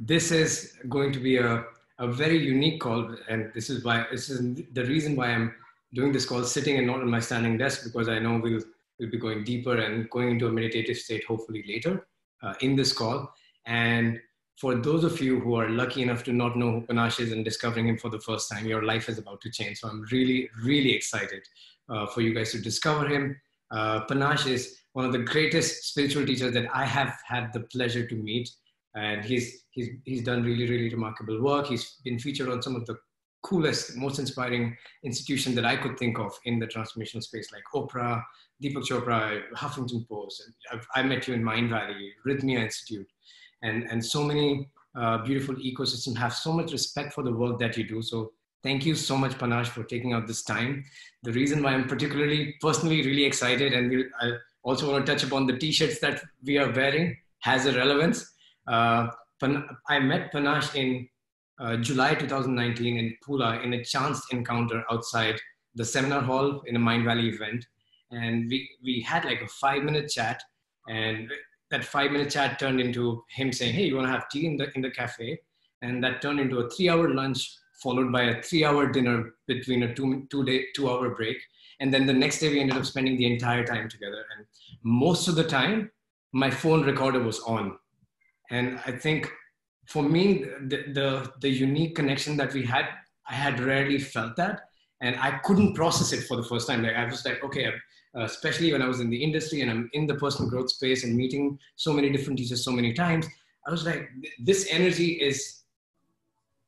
this is going to be a very unique call. And this is the reason why I'm doing this call sitting and not on my standing desk, because I know we'll be going deeper and going into a meditative state, hopefully later in this call. And for those of you who are lucky enough to not know who Panache is and discovering him for the first time, your life is about to change. So I'm really, really excited for you guys to discover him. Panache is one of the greatest spiritual teachers that I have had the pleasure to meet. And he's done really, really remarkable work. He's been featured on some of the coolest, most inspiring institutions that I could think of in the transformational space, like Oprah, Deepak Chopra, Huffington Post. I met you in Mind Valley, Rhythmia Institute, and so many beautiful ecosystems. Have so much respect for the work that you do. So thank you so much, Panache, for taking out this time. The reason why I'm personally really excited, and I also want to touch upon the t-shirts that we are wearing, has a relevance. I met Panache in July 2019 in Pula in a chance encounter outside the seminar hall in a Mind Valley event. And we had like a 5-minute chat, and that 5-minute chat turned into him saying, hey, you want to have tea in the cafe? And that turned into a 3-hour lunch followed by a 3-hour dinner between a 2-hour break. And then the next day we ended up spending the entire time together. And most of the time, my phone recorder was on. And I think for me, the unique connection that we had, I had rarely felt that. And I couldn't process it for the first time. Like, I was like, okay, especially when I was in the industry and I'm in the personal growth space and meeting so many different teachers so many times, I was like, this energy is,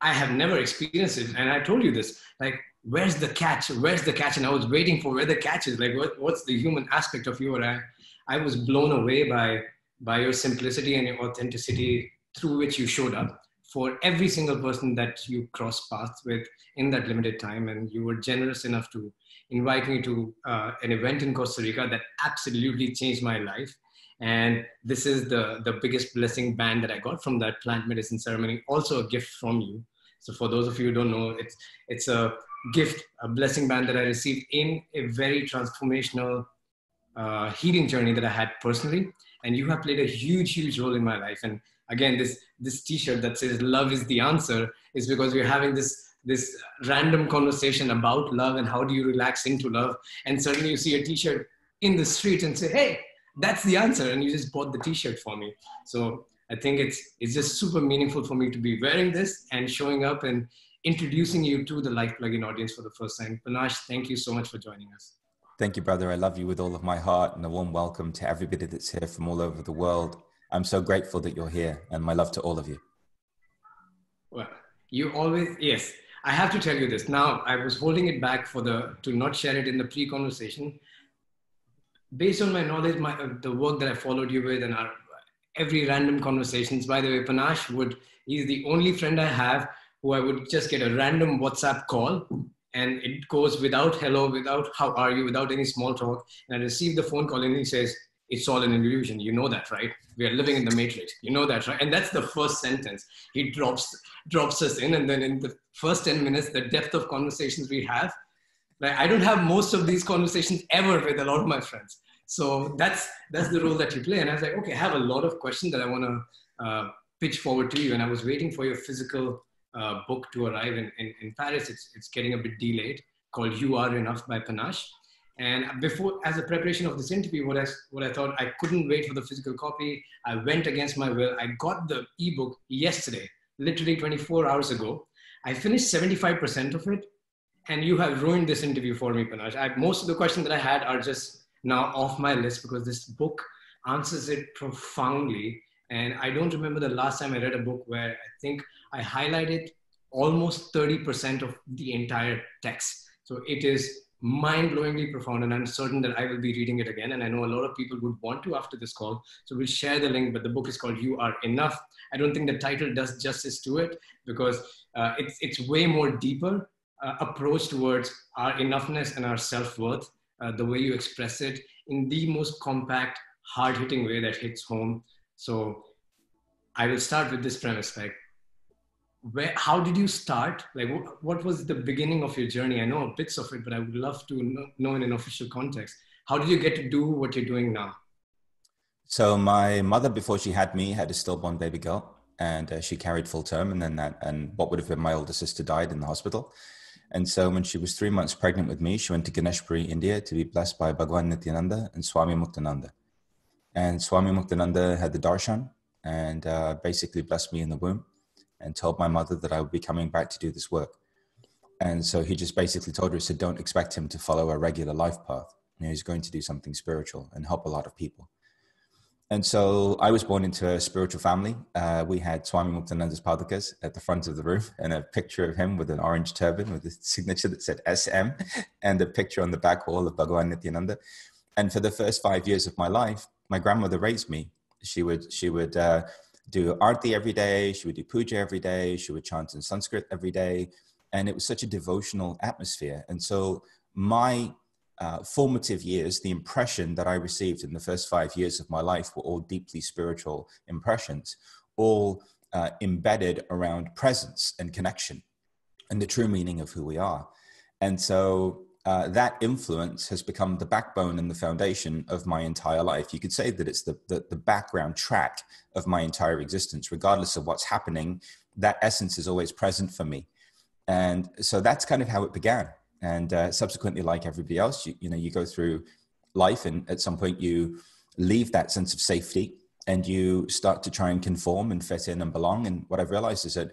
I have never experienced it. And I told you this, like, where's the catch? Where's the catch? And I was waiting for where the catch is. Like, what's the human aspect of you? And I was blown away by your simplicity and your authenticity through which you showed up for every single person that you crossed paths with in that limited time. And you were generous enough to invite me to an event in Costa Rica that absolutely changed my life. And this is the biggest blessing band that I got from that plant medicine ceremony, also a gift from you. So for those of you who don't know, it's a gift, a blessing band that I received in a very transformational healing journey that I had personally. And you have played a huge, huge role in my life. And again, this t-shirt that says love is the answer is because we're having this random conversation about love and how do you relax into love. And suddenly you see a t-shirt in the street and say, hey, that's the answer. And you just bought the t-shirt for me. So I think it's just super meaningful for me to be wearing this and showing up and introducing you to the LifePlugin audience for the first time. Panache, thank you so much for joining us. Thank you, brother. I love you with all of my heart, and a warm welcome to everybody that's here from all over the world. I'm so grateful that you're here, and my love to all of you. Well, you always, yes, I have to tell you this. Now, I was holding it back to not share it in the pre-conversation. Based on my knowledge, the work that I followed you with and every random conversations, by the way, Panache he's the only friend I have who I would just get a random WhatsApp call. And it goes without hello, without how are you, without any small talk. And I receive the phone call and he says, it's all an illusion. You know that, right? We are living in the matrix. You know that, right? And that's the first sentence. He drops us in. And then in the first 10 minutes, the depth of conversations we have, like, I don't have most of these conversations ever with a lot of my friends. So that's the role that you play. And I was like, okay, I have a lot of questions that I want to pitch forward to you. And I was waiting for your physical book to arrive in Paris. It's getting a bit delayed, called You Are Enough by Panache. And as a preparation of this interview, what I thought, I couldn't wait for the physical copy. I went against my will. I got the ebook yesterday, literally 24 hours ago. I finished 75% of it, and you have ruined this interview for me, Panache. Most of the questions that I had are just now off my list because this book answers it profoundly. And I don't remember the last time I read a book where I think I highlighted almost 30% of the entire text. So it is mind-blowingly profound, and I'm certain that I will be reading it again. And I know a lot of people would want to after this call. So we'll share the link, but the book is called You Are Enough. I don't think the title does justice to it because it's way more deeper approach towards our enoughness and our self-worth, the way you express it in the most compact, hard-hitting way that hits home. So I will start with this premise, like, how did you start? Like, what was the beginning of your journey? I know bits of it, but I would love to know in an official context. How did you get to do what you're doing now? So my mother, before she had me, had a stillborn baby girl. and she carried full term. And then and what would have been my older sister died in the hospital. And so when she was 3 months pregnant with me, she went to Ganeshpuri, India, to be blessed by Bhagwan Nityananda and Swami Muktananda. And Swami Muktananda had the darshan and basically blessed me in the womb and told my mother that I would be coming back to do this work. And so he just basically told her, he said, don't expect him to follow a regular life path. You know, he's going to do something spiritual and help a lot of people. And so I was born into a spiritual family. We had Swami Muktananda's Padakas at the front of the room and a picture of him with an orange turban with a signature that said SM and a picture on the back wall of Bhagavan Nityananda. And for the first 5 years of my life, my grandmother raised me. She would do arti every day. She would do puja every day. She would chant in Sanskrit every day. And it was such a devotional atmosphere. And so my formative years, the impression that I received in the first 5 years of my life were all deeply spiritual impressions, all embedded around presence and connection and the true meaning of who we are. And so that influence has become the backbone and the foundation of my entire life. You could say that it's the background track of my entire existence. Regardless of what's happening, that essence is always present for me. And so that's kind of how it began. And subsequently, like everybody else, you go through life, and at some point you leave that sense of safety and you start to try and conform and fit in and belong. And what I've realized is that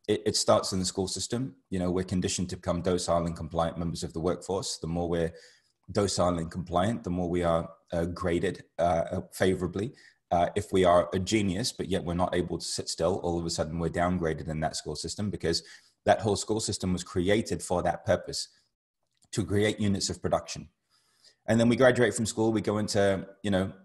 it starts in the school system. You know, we're conditioned to become docile and compliant members of the workforce. The more we're docile and compliant, the more we are graded favorably. If we are a genius, but yet we're not able to sit still, all of a sudden we're downgraded in that school system, because that whole school system was created for that purpose, to create units of production. And then we graduate from school, we go into,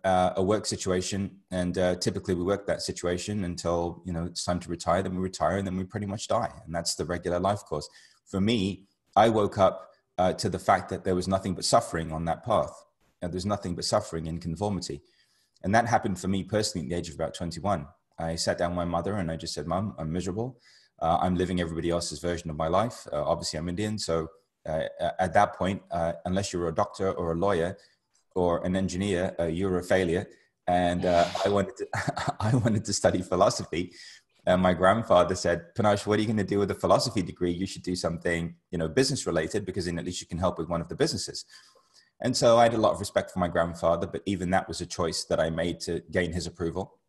a work situation, and typically we work that situation until, it's time to retire, then we retire, and then we pretty much die. And that's the regular life course. For me, I woke up to the fact that there was nothing but suffering on that path. And there's nothing but suffering in conformity. And that happened for me personally at the age of about 21. I sat down with my mother and I just said, Mom, I'm miserable. I'm living everybody else's version of my life. Obviously, I'm Indian. So at that point, unless you're a doctor or a lawyer or an engineer, you're a failure. And I wanted to study philosophy. And my grandfather said, Panache, what are you going to do with a philosophy degree? You should do something, business related, because then at least you can help with one of the businesses. And so I had a lot of respect for my grandfather, but even that was a choice that I made to gain his approval.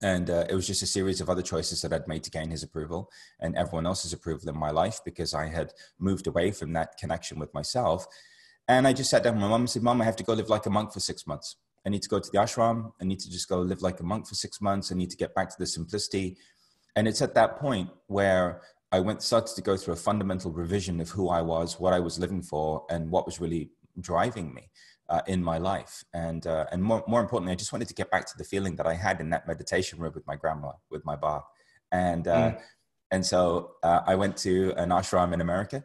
And it was just a series of other choices that I'd made to gain his approval and everyone else's approval in my life, because I had moved away from that connection with myself. And I just sat down with my mom and said, Mom, I have to go live like a monk for 6 months. I need to go to the ashram. I need to just go live like a monk for 6 months. I need to get back to the simplicity. And it's at that point where I started to go through a fundamental revision of who I was, what I was living for, and what was really driving me in my life. And more importantly, I just wanted to get back to the feeling that I had in that meditation room with my grandma, with my bar. And so I went to an ashram in America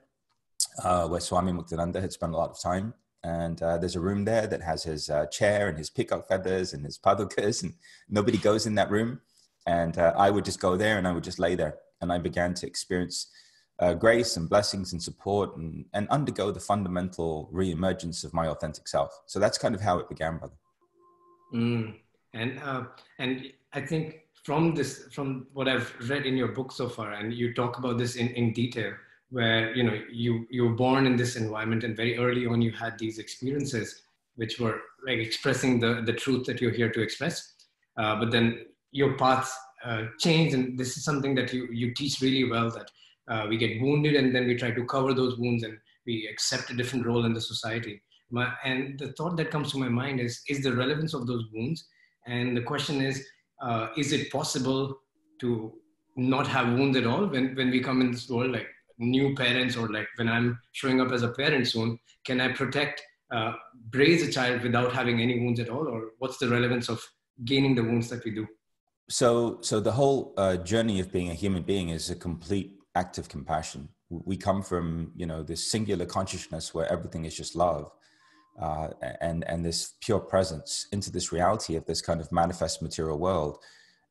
where Swami Muktananda had spent a lot of time. And there's a room there that has his chair and his peacock feathers and his padukas, and nobody goes in that room. And I would just go there and I would just lay there. And I began to experience grace and blessings and support, and undergo the fundamental re-emergence of my authentic self. So that's kind of how it began, brother. And I think from what I've read in your book so far, and you talk about this in detail, where you were born in this environment, and very early on you had these experiences which were like expressing the truth that you're here to express, but then your paths changed, and this is something that you teach really well, that we get wounded and then we try to cover those wounds and we accept a different role in the society. And the thought that comes to my mind is the relevance of those wounds. And the question is it possible to not have wounds at all when we come in this world, like new parents, or like when I'm showing up as a parent soon? Can I raise a child without having any wounds at all? Or what's the relevance of gaining the wounds that we do? So the whole journey of being a human being is a complete act of compassion. We come from, this singular consciousness where everything is just love, and this pure presence, into this reality of this kind of manifest material world.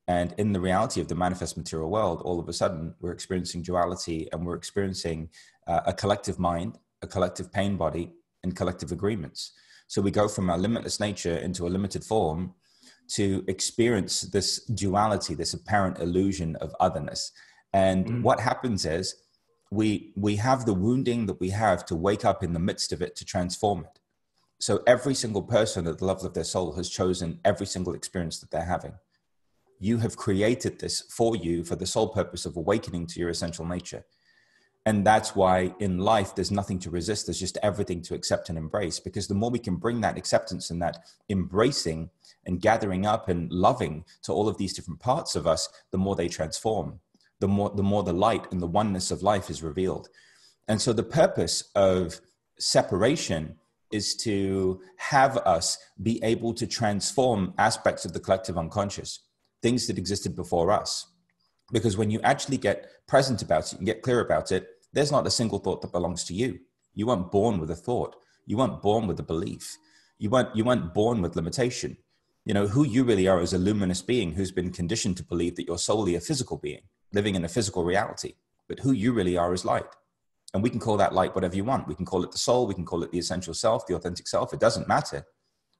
And in the reality of the manifest material world, all of a sudden we're experiencing duality, and we're experiencing a collective mind, a collective pain body, and collective agreements. So we go from our limitless nature into a limited form to experience this duality, this apparent illusion of otherness. And what happens is we have the wounding that we have to wake up in the midst of it to transform it. So every single person at the level of their soul has chosen every single experience that they're having. You have created this for you for the sole purpose of awakening to your essential nature. And that's why in life, there's nothing to resist. There's just everything to accept and embrace, because the more we can bring that acceptance and that embracing and gathering up and loving to all of these different parts of us, the more they transform, the more the light and the oneness of life is revealed. And so the purpose of separation is to have us be able to transform aspects of the collective unconscious, things that existed before us. Because when you actually get present about it and get clear about it, there's not a single thought that belongs to you. You weren't born with a thought. You weren't born with a belief. You weren't born with limitation. You know, who you really are is a luminous being who's been conditioned to believe that you're solely a physical being, living in a physical reality. But who you really are is light. And we can call that light whatever you want. We can call it the soul. We can call it the essential self, the authentic self. It doesn't matter.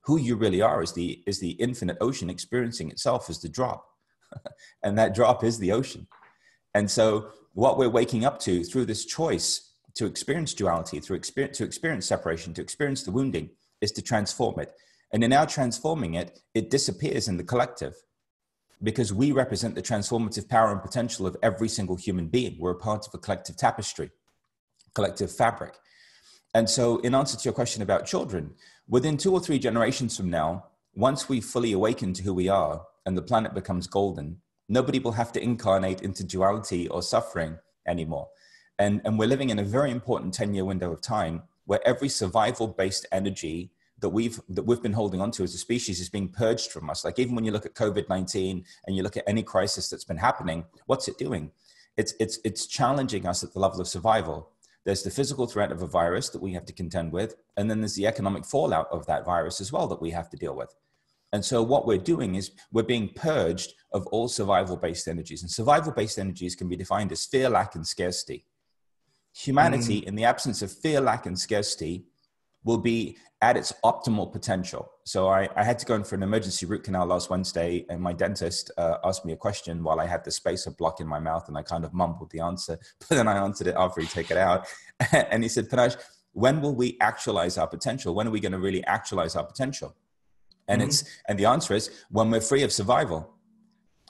Who you really are is the infinite ocean experiencing itself as the drop. And that drop is the ocean. And so what we're waking up to through this choice to experience duality, to experience separation, to experience the wounding, is to transform it. And in our transforming it, it disappears in the collective, because we represent the transformative power and potential of every single human being. We're a part of a collective tapestry, collective fabric. And so in answer to your question about children, within 2 or 3 generations from now, once we fully awaken to who we are and the planet becomes golden, nobody will have to incarnate into duality or suffering anymore. And we're living in a very important 10-year window of time where every survival-based energy that we've been holding on to as a species is being purged from us. Like even when you look at COVID-19 and you look at any crisis that's been happening, what's it doing? It's challenging us at the level of survival. There's the physical threat of a virus that we have to contend with. And then there's the economic fallout of that virus as well that we have to deal with. And so what we're doing is we're being purged of all survival-based energies. And survival-based energies can be defined as fear, lack, and scarcity. Humanity, in the absence of fear, lack, and scarcity, will be at its optimal potential. So I had to go in for an emergency root canal last Wednesday, and my dentist asked me a question while I had the spacer block in my mouth, and I kind of mumbled the answer, but then I answered it after he took it out. And he said, Panache, when will we actualize our potential? When are we going to really actualize our potential? And and the answer is when we're free of survival.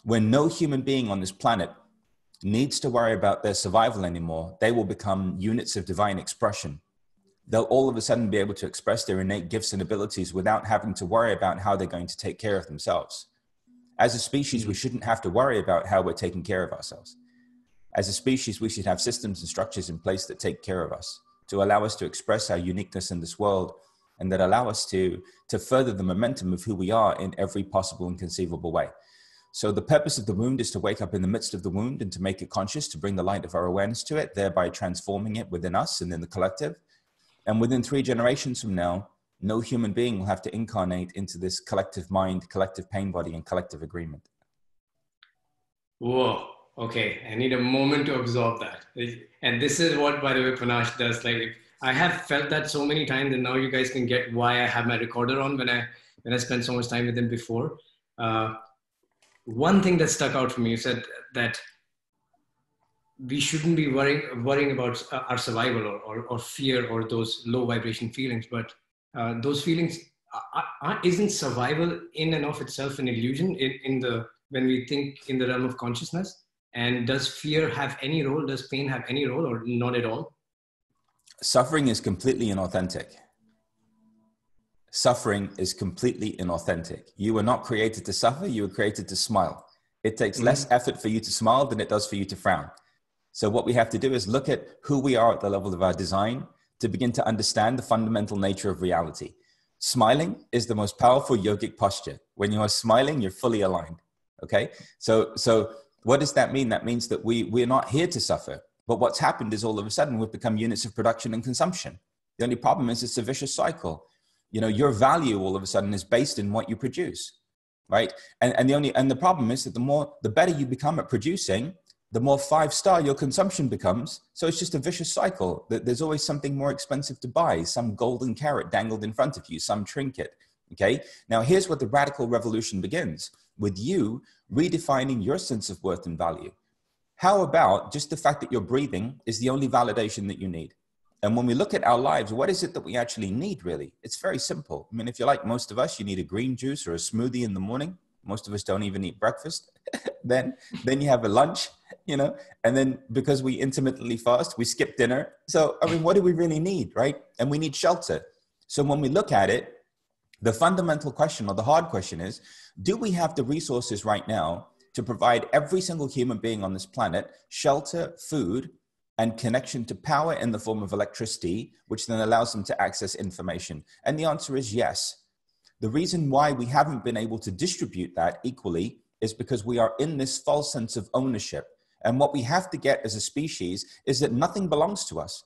When no human being on this planet needs to worry about their survival anymore, they will become units of divine expression. They'll all of a sudden be able to express their innate gifts and abilities without having to worry about how they're going to take care of themselves. As a species, we shouldn't have to worry about how we're taking care of ourselves. As a species, we should have systems and structures in place that take care of us, to allow us to express our uniqueness in this world, and that allow us to further the momentum of who we are in every possible and conceivable way. So the purpose of the wound is to wake up in the midst of the wound and to make it conscious, to bring the light of our awareness to it, thereby transforming it within us and in the collective. And within 3 generations from now, no human being will have to incarnate into this collective mind, collective pain body, and collective agreement. Whoa. Okay. I need a moment to absorb that. And this is what, by the way, Panache does. Like, I have felt that so many times, and now you guys can get why I have my recorder on when I spend so much time with him before. One thing that stuck out for me, you said that we shouldn't be worrying about our survival or fear or those low vibration feelings, but those feelings isn't survival in and of itself an illusion when we think in the realm of consciousness? And does fear have any role? Does pain have any role, or not at all? Suffering is completely inauthentic. Suffering is completely inauthentic. You were not created to suffer. You were created to smile. It takes less effort for you to smile than it does for you to frown. So what we have to do is look at who we are at the level of our design to begin to understand the fundamental nature of reality. Smiling is the most powerful yogic posture. When you are smiling, you're fully aligned. Okay. So what does that mean? That means that we're not here to suffer. But what's happened is all of a sudden we've become units of production and consumption. The only problem is it's a vicious cycle. You know, your value all of a sudden is based in what you produce, right? And the problem is that the better you become at producing, the more 5-star your consumption becomes. So it's just a vicious cycle. There's always something more expensive to buy, some golden carrot dangled in front of you, some trinket, Okay. Now here's where the radical revolution begins, with you redefining your sense of worth and value. How about just the fact that you're breathing is the only validation that you need? And when we look at our lives, what is it that we actually need, really? It's very simple. I mean, if you're like most of us, you need a green juice or a smoothie in the morning. Most of us don't even eat breakfast. then you have a lunch, you know, and then because we intermittently fast, we skip dinner. So, I mean, what do we really need, right? And we need shelter. So when we look at it, the fundamental question, or the hard question, is, do we have the resources right now to provide every single human being on this planet shelter, food, and connection to power in the form of electricity, which then allows them to access information? And the answer is yes. The reason why we haven't been able to distribute that equally is because we are in this false sense of ownership. And what we have to get as a species is that nothing belongs to us.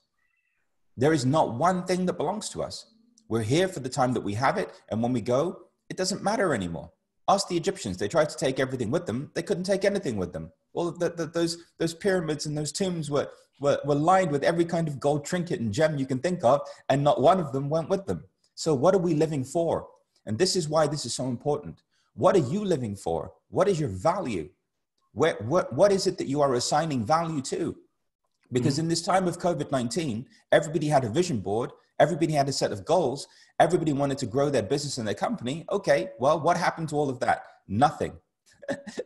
There is not one thing that belongs to us. We're here for the time that we have it. And when we go, it doesn't matter anymore. Ask the Egyptians. They tried to take everything with them. They couldn't take anything with them. All of those pyramids and those tombs were lined with every kind of gold trinket and gem you can think of, and not one of them went with them. So what are we living for? And this is why this is so important. What are you living for? What is your value? What is it that you are assigning value to? Because in this time of COVID-19, everybody had a vision board. Everybody had a set of goals. Everybody wanted to grow their business and their company. Okay, well, what happened to all of that? Nothing.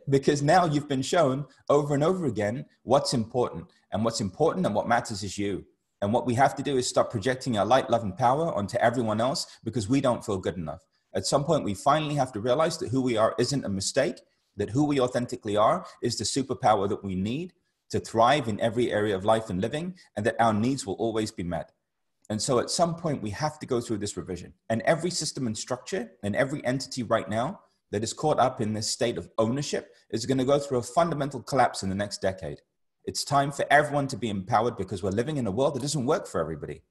Because now you've been shown over and over again what's important. And what's important and what matters is you. And what we have to do is stop projecting our light, love, and power onto everyone else because we don't feel good enough. At some point, we finally have to realize that who we are isn't a mistake, that who we authentically are is the superpower that we need to thrive in every area of life and living, and that our needs will always be met. And so at some point, we have to go through this revision. And every system and structure and every entity right now that is caught up in this state of ownership is going to go through a fundamental collapse in the next decade. It's time for everyone to be empowered because we're living in a world that doesn't work for everybody.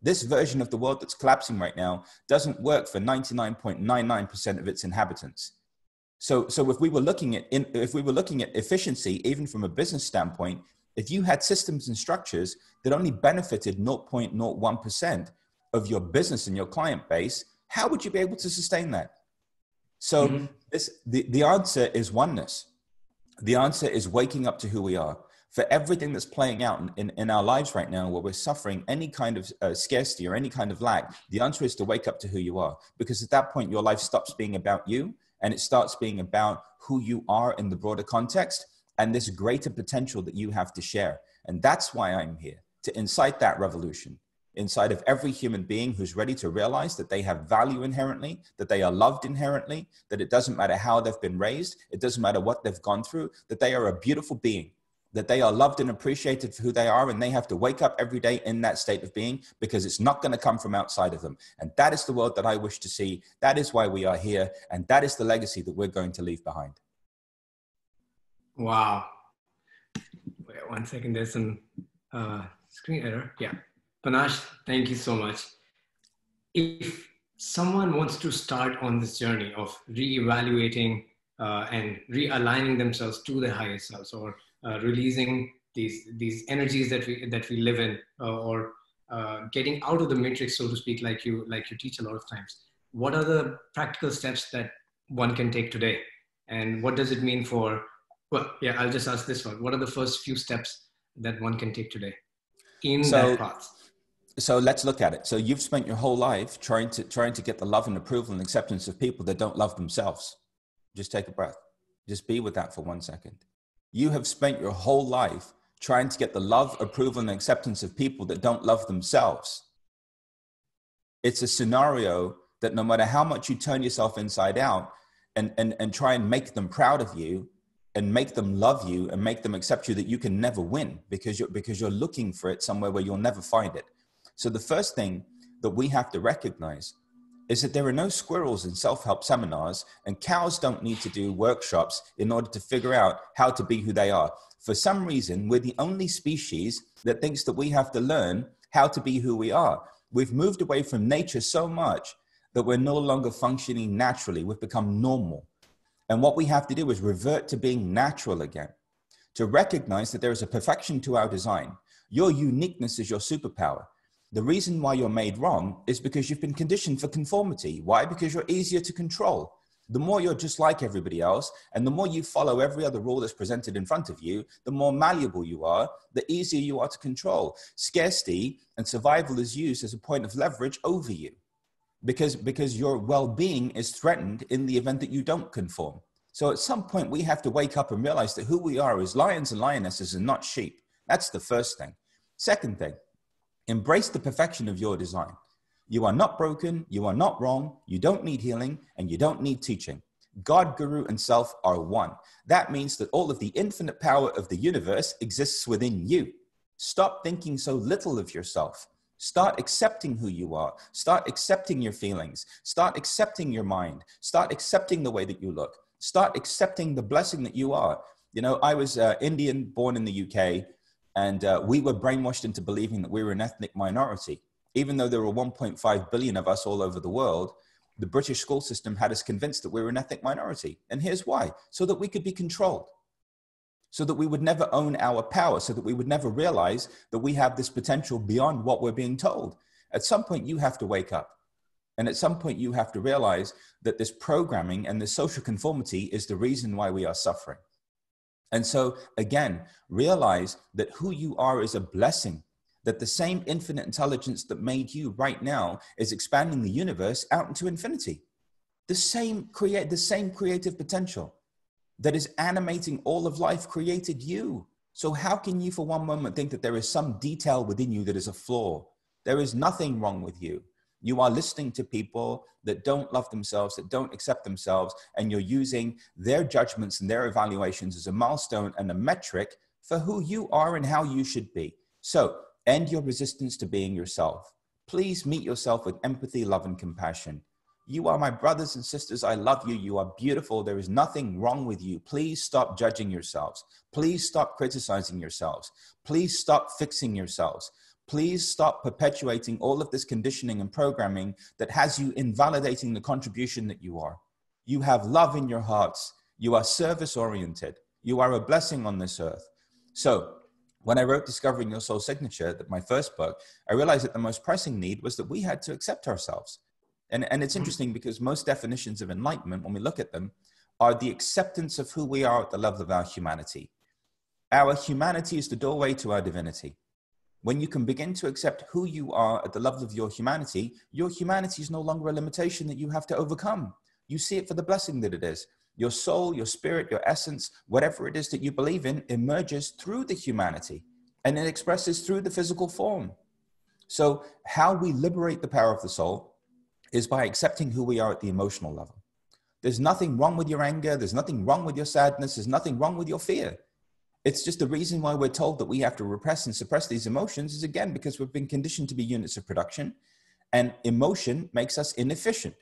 This version of the world that's collapsing right now doesn't work for 99.99% of its inhabitants. So if we were looking at efficiency, even from a business standpoint, if you had systems and structures that only benefited 0.01% of your business and your client base, how would you be able to sustain that? So the answer is oneness. The answer is waking up to who we are. For everything that's playing out in our lives right now, where we're suffering any kind of scarcity or any kind of lack, the answer is to wake up to who you are. Because at that point, your life stops being about you and it starts being about who you are in the broader context and this greater potential that you have to share. And that's why I'm here, to incite that revolution inside of every human being who's ready to realize that they have value inherently, that they are loved inherently, that it doesn't matter how they've been raised, it doesn't matter what they've gone through, that they are a beautiful being, that they are loved and appreciated for who they are, and they have to wake up every day in that state of being because it's not going to come from outside of them. And that is the world that I wish to see. That is why we are here. And that is the legacy that we're going to leave behind. Wow. Wait 1 second. There's some screen error. Yeah. Panache, thank you so much. If someone wants to start on this journey of reevaluating and realigning themselves to their higher selves, or releasing these energies that we live in, or getting out of the matrix, so to speak, like you teach a lot of times, what are the practical steps that one can take today? And what does it mean for, well, yeah, I'll just ask this one. What are the first few steps that one can take today in that path? So let's look at it. So you've spent your whole life trying to get the love and approval and acceptance of people that don't love themselves. Just take a breath. Just be with that for 1 second. You have spent your whole life trying to get the love, approval, and acceptance of people that don't love themselves. It's a scenario that no matter how much you turn yourself inside out and try and make them proud of you and make them love you and make them accept you, that you can never win because you're looking for it somewhere where you'll never find it. So the first thing that we have to recognize is that there are no squirrels in self-help seminars, and cows don't need to do workshops in order to figure out how to be who they are. For some reason, we're the only species that thinks that we have to learn how to be who we are. We've moved away from nature so much that we're no longer functioning naturally. We've become normal. And what we have to do is revert to being natural again, to recognize that there is a perfection to our design. Your uniqueness is your superpower. The reason why you're made wrong is because you've been conditioned for conformity. Why? Because you're easier to control. The more you're just like everybody else, and the more you follow every other rule that's presented in front of you, the more malleable you are, the easier you are to control. Scarcity and survival is used as a point of leverage over you because your well-being is threatened in the event that you don't conform. So at some point, we have to wake up and realize that who we are is lions and lionesses and not sheep. That's the first thing. Second thing, embrace the perfection of your design. You are not broken, you are not wrong, you don't need healing, and you don't need teaching. God, Guru, and self are one. That means that all of the infinite power of the universe exists within you. Stop thinking so little of yourself. Start accepting who you are. Start accepting your feelings. Start accepting your mind. Start accepting the way that you look. Start accepting the blessing that you are. You know, I was Indian, born in the UK, and we were brainwashed into believing that we were an ethnic minority. Even though there were 1.5 billion of us all over the world, the British school system had us convinced that we were an ethnic minority. And here's why: so that we could be controlled, so that we would never own our power, so that we would never realize that we have this potential beyond what we're being told. At some point, you have to wake up. And at some point, you have to realize that this programming and this social conformity is the reason why we are suffering. And so, again, realize that who you are is a blessing, that the same infinite intelligence that made you right now is expanding the universe out into infinity. The same creative potential that is animating all of life created you. So how can you for one moment think that there is some detail within you that is a flaw? There is nothing wrong with you. You are listening to people that don't love themselves, that don't accept themselves, and you're using their judgments and their evaluations as a milestone and a metric for who you are and how you should be. So end your resistance to being yourself. Please meet yourself with empathy, love, and compassion. You are my brothers and sisters. I love you. You are beautiful. There is nothing wrong with you. Please stop judging yourselves. Please stop criticizing yourselves. Please stop fixing yourselves. Please stop perpetuating all of this conditioning and programming that has you invalidating the contribution that you are. You have love in your hearts. You are service-oriented. You are a blessing on this earth. So when I wrote Discovering Your Soul Signature, my first book, I realized that the most pressing need was that we had to accept ourselves. And it's interesting because most definitions of enlightenment, when we look at them, are the acceptance of who we are at the level of our humanity. Our humanity is the doorway to our divinity. When you can begin to accept who you are at the level of your humanity is no longer a limitation that you have to overcome. You see it for the blessing that it is. Your soul, your spirit, your essence, whatever it is that you believe in, emerges through the humanity and it expresses through the physical form. So how we liberate the power of the soul is by accepting who we are at the emotional level. There's nothing wrong with your anger. There's nothing wrong with your sadness. There's nothing wrong with your fear. It's just the reason why we're told that we have to repress and suppress these emotions is, again, because we've been conditioned to be units of production, and emotion makes us inefficient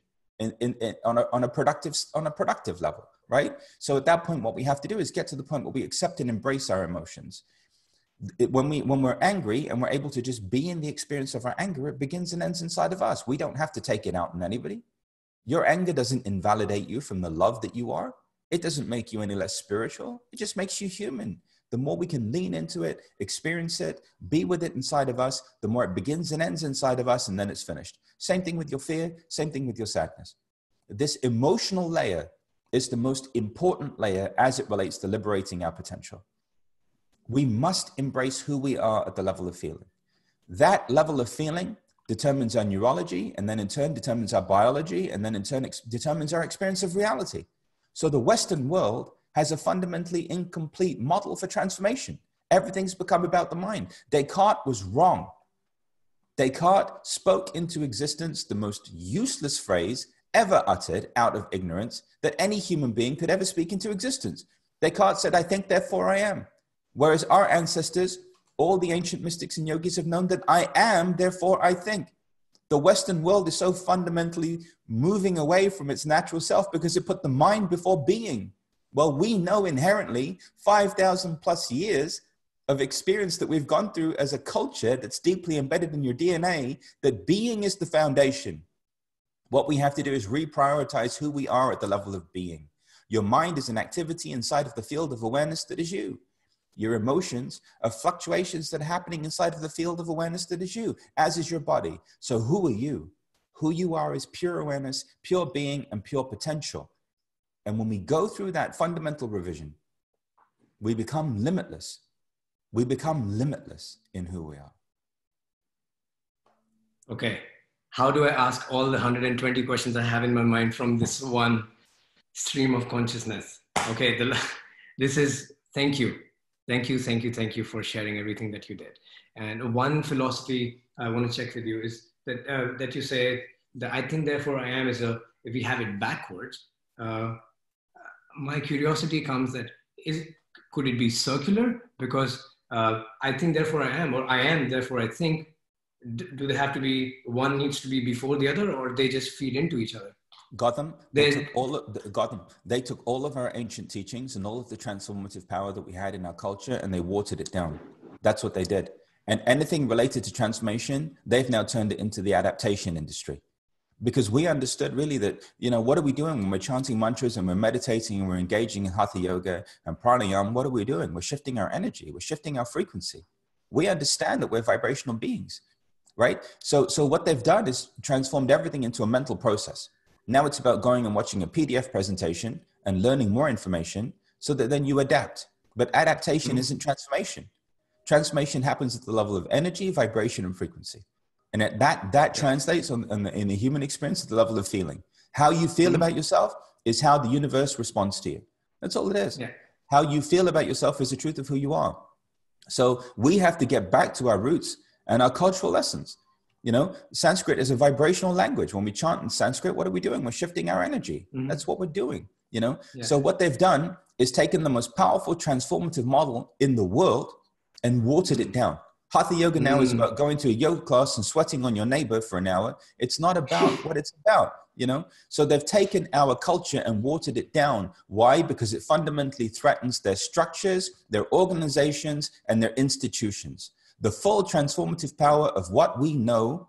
on a productive level, right? So at that point, what we have to do is get to the point where we accept and embrace our emotions. When we're angry and we're able to just be in the experience of our anger, it begins and ends inside of us. We don't have to take it out on anybody. Your anger doesn't invalidate you from the love that you are. It doesn't make you any less spiritual. It just makes you human. The more we can lean into it, experience it, be with it inside of us, the more it begins and ends inside of us, and then it's finished. Same thing with your fear, same thing with your sadness. This emotional layer is the most important layer as it relates to liberating our potential. We must embrace who we are at the level of feeling. That level of feeling determines our neurology, and then in turn determines our biology, and then in turn determines our experience of reality. So the Western world has a fundamentally incomplete model for transformation. Everything's become about the mind. Descartes was wrong. Descartes spoke into existence the most useless phrase ever uttered out of ignorance that any human being could ever speak into existence. Descartes said, "I think, therefore I am." Whereas our ancestors, all the ancient mystics and yogis have known that I am, therefore I think. The Western world is so fundamentally moving away from its natural self because it put the mind before being. Well, we know inherently 5,000 plus years of experience that we've gone through as a culture that's deeply embedded in your DNA, that being is the foundation. What we have to do is reprioritize who we are at the level of being. Your mind is an activity inside of the field of awareness that is you. your emotions are fluctuations that are happening inside of the field of awareness that is you, as is your body. So who are you? Who you are is pure awareness, pure being, and pure potential. And when we go through that fundamental revision, we become limitless. We become limitless in who we are. Okay. How do I ask all the 120 questions I have in my mind from this one stream of consciousness? Okay. This is, thank you. Thank you, thank you, thank you for sharing everything that you did. And one philosophy I want to check with you is that that you say that I think therefore I am is if we have it backwards, my curiosity comes that could it be circular? Because I think therefore I am, or I am therefore I think. Do they have to be, one needs to be before the other, or they just feed into each other? Gautam, they took all of our ancient teachings and all of the transformative power that we had in our culture, and they watered it down. That's what they did. And anything related to transformation, they've now turned it into the adaptation industry. Because we understood really that, what are we doing when we're chanting mantras and we're meditating and we're engaging in hatha yoga and pranayama? What are we doing? We're shifting our energy. We're shifting our frequency. We understand that we're vibrational beings, right? So what they've done is transformed everything into a mental process. Now it's about going and watching a PDF presentation and learning more information so that then you adapt. But adaptation isn't transformation. Transformation happens at the level of energy, vibration, and frequency. And that translates in the human experience at the level of feeling. How you feel about yourself is how the universe responds to you. That's all it is. Yeah. How you feel about yourself is the truth of who you are. So we have to get back to our roots and our cultural lessons. Sanskrit is a vibrational language. When we chant in Sanskrit, what are we doing? We're shifting our energy. That's what we're doing, Yeah. So what they've done is taken the most powerful transformative model in the world and watered it down. Hatha yoga now is about going to a yoga class and sweating on your neighbor for an hour. It's not about what it's about, So they've taken our culture and watered it down. Why? Because it fundamentally threatens their structures, their organizations, and their institutions. The full transformative power of what we know,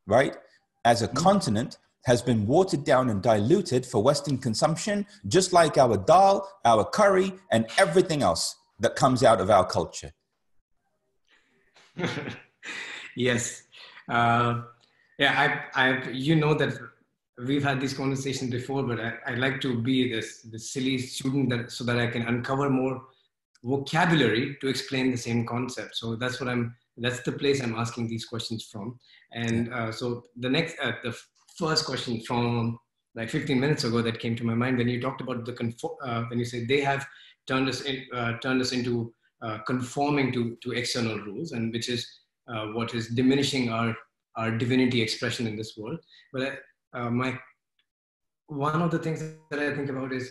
right, as a continent has been watered down and diluted for Western consumption, just like our dal, our curry, and everything else that comes out of our culture. Yes. That we've had these conversations before, but I like to be this silly student so that I can uncover more vocabulary to explain the same concept. So that's the place I'm asking these questions from. And so the first question from like 15 minutes ago that came to my mind when you talked about when you said they have turned us into conforming to external rules, and which is what is diminishing our divinity expression in this world. But one of the things that I think about is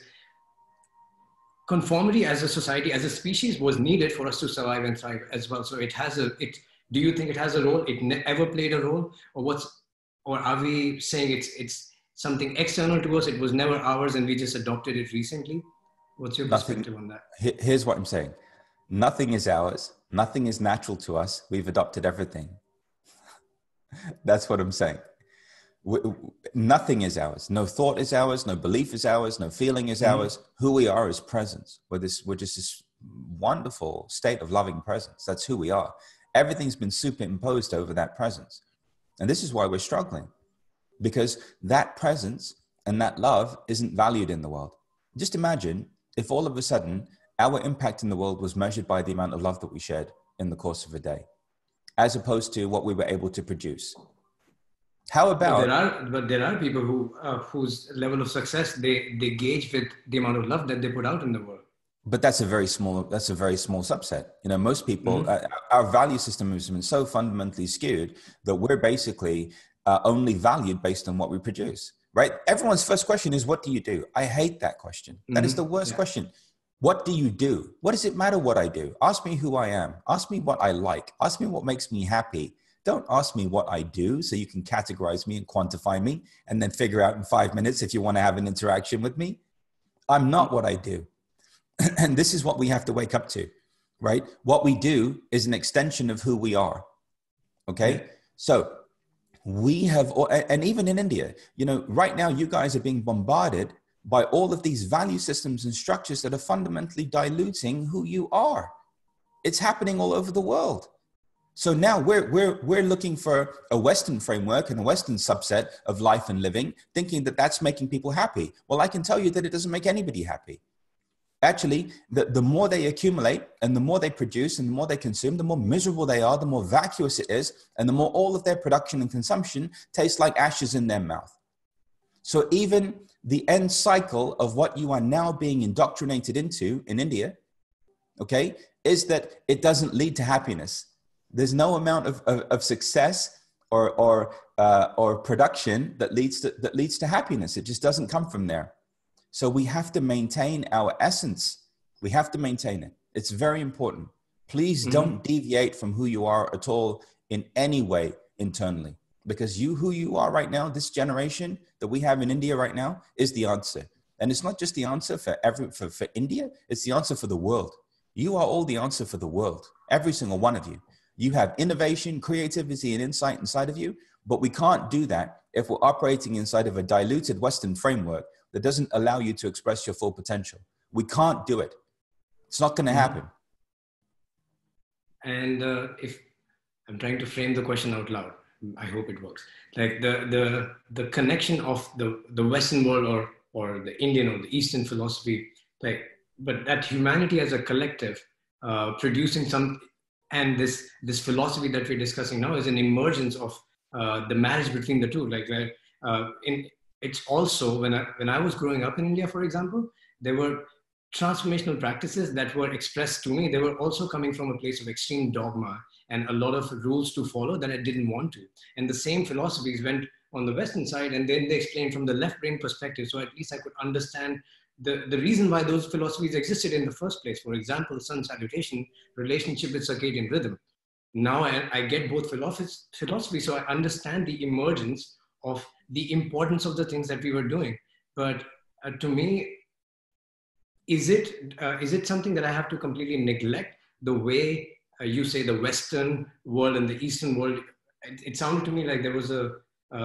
conformity as a society, as a species, was needed for us to survive and thrive as well. So do you think it has a role? It ever played a role, or are we saying it's something external to us? It was never ours, and we just adopted it recently. What's your perspective on that? Here's what I'm saying. Nothing is ours. Nothing is natural to us. We've adopted everything. That's what I'm saying. Nothing is ours. No thought is ours. No belief is ours. No feeling is ours. Who we are is presence. We're just this wonderful state of loving presence. That's who we are. Everything's been superimposed over that presence. And this is why we're struggling, because that presence and that love isn't valued in the world. Just imagine if all of a sudden our impact in the world was measured by the amount of love that we shared in the course of a day, as opposed to what we were able to produce. How about? But there are people whose level of success they gauge with the amount of love that they put out in the world. But that's a very small subset. Most people, our value system has been so fundamentally skewed that we're basically only valued based on what we produce, right? Everyone's first question is, what do you do? I hate that question. That is the worst question. What do you do? What does it matter what I do? Ask me who I am. Ask me what I like. Ask me what makes me happy. Don't ask me what I do so you can categorize me and quantify me and then figure out in 5 minutes if you want to have an interaction with me. I'm not what I do. And this is what we have to wake up to, right? What we do is an extension of who we are. Okay. So we have, and even in India, right now you guys are being bombarded by all of these value systems and structures that are fundamentally diluting who you are. It's happening all over the world. So now we're looking for a Western framework and a Western subset of life and living, thinking that that's making people happy. Well, I can tell you that it doesn't make anybody happy. Actually, the more they accumulate and the more they produce and the more they consume, the more miserable they are, the more vacuous it is, and the more all of their production and consumption tastes like ashes in their mouth. So even the end cycle of what you are now being indoctrinated into in India, okay, is that it doesn't lead to happiness. There's no amount of success or production that leads to happiness. It just doesn't come from there. So we have to maintain our essence. We have to maintain it. It's very important. Please don't deviate from who you are at all in any way internally, because who you are right now, this generation that we have in India right now, is the answer. And it's not just the answer for India. It's the answer for the world. You are all the answer for the world. Every single one of you. You have innovation, creativity, and insight inside of you, but we can't do that if we're operating inside of a diluted Western framework that doesn't allow you to express your full potential. We can't do it. It's not going to happen. And if I'm trying to frame the question out loud, I hope it works. Like the connection of the Western world or the Indian or the Eastern philosophy, like, but that humanity as a collective producing some. And this philosophy that we're discussing now is an emergence of the marriage between the two. Like it's also when I was growing up in India, for example, there were transformational practices that were expressed to me. They were also coming from a place of extreme dogma and a lot of rules to follow that I didn't want to. And the same philosophies went on the Western side, and then they explained from the left brain perspective. So at least I could understand the reason why those philosophies existed in the first place. For example, sun salutation, relationship with circadian rhythm. Now I get both philosophies, so I understand the emergence of the importance of the things that we were doing. But to me, is it something that I have to completely neglect the way you say the Western world and the Eastern world? It sounded to me like there was a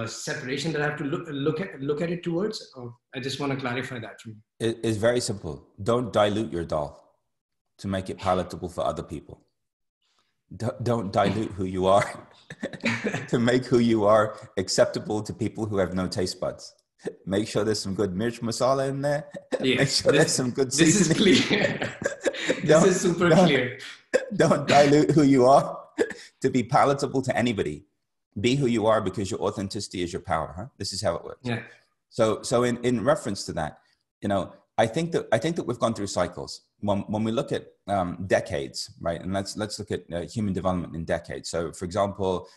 separation that I have to look at it towards. I just want to clarify that for me. It's very simple. Don't dilute your doll to make it palatable for other people. Don't dilute who you are to make who you are acceptable to people who have no taste buds. Make sure there's some good mirch masala in there. Yes, Make sure there's some good seasoning. This is clear. This is super clear. Don't dilute who you are to be palatable to anybody. Be who you are because your authenticity is your power. Huh? This is how it works. Yeah. So in reference to that, I think that we've gone through cycles. When we look at decades, right? And let's look at human development in decades. So, for example,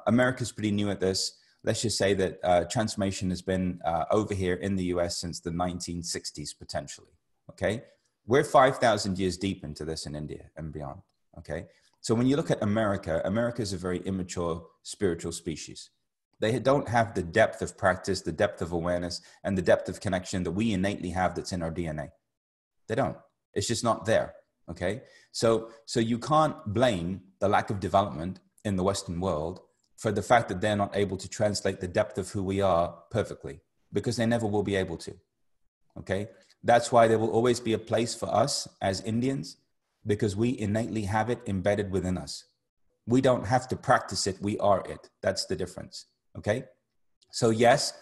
America's pretty new at this. Let's just say that transformation has been over here in the US since the 1960s, potentially. Okay, we're 5,000 years deep into this in India and beyond. Okay, so when you look at America, America is a very immature spiritual species. They don't have the depth of practice, the depth of awareness, and the depth of connection that we innately have that's in our DNA. They don't. It's just not there. Okay, so you can't blame the lack of development in the Western world for the fact that they're not able to translate the depth of who we are perfectly, because they never will be able to. Okay, that's why there will always be a place for us as Indians, because we innately have it embedded within us. We don't have to practice it. We are it. That's the difference. Okay, so yes,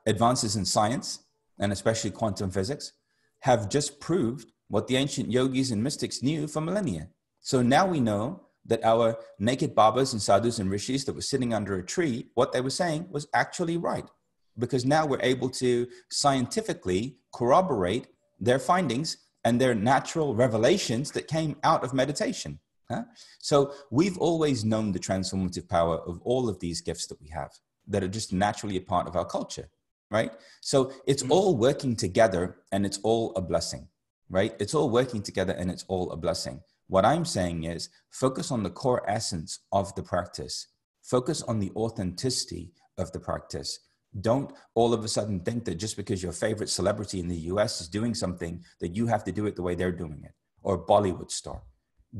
advances in science, and especially quantum physics, have just proved what the ancient yogis and mystics knew for millennia. So now we know that our naked babas and sadhus and rishis that were sitting under a tree, what they were saying was actually right. Because now we're able to scientifically corroborate their findings and their natural revelations that came out of meditation. Huh? So we've always known the transformative power of all of these gifts that we have that are just naturally a part of our culture, right? So it's all working together and it's all a blessing, right? It's all working together and it's all a blessing. What I'm saying is focus on the core essence of the practice. Focus on the authenticity of the practice. Don't all of a sudden think that just because your favorite celebrity in the US is doing something that you have to do it the way they're doing it, or Bollywood star.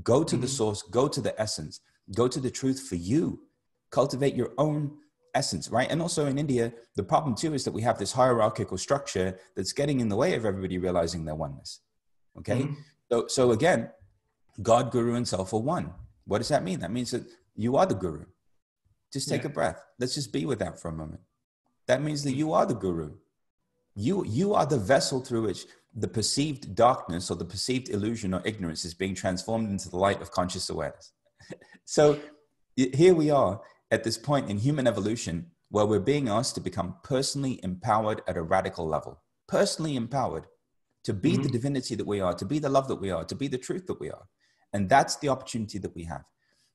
Go to the source, go to the essence, go to the truth for you. Cultivate your own essence, right? And also in India, the problem too is that we have this hierarchical structure that's getting in the way of everybody realizing their oneness. Okay. So again, God, guru, and self are one. What does that mean? That means that you are the guru. Just take a breath. Let's just be with that for a moment. That means that you are the guru. You are the vessel through which the perceived darkness or the perceived illusion or ignorance is being transformed into the light of conscious awareness. So here we are at this point in human evolution where we're being asked to become personally empowered at a radical level, personally empowered to be the divinity that we are, to be the love that we are, to be the truth that we are. And that's the opportunity that we have.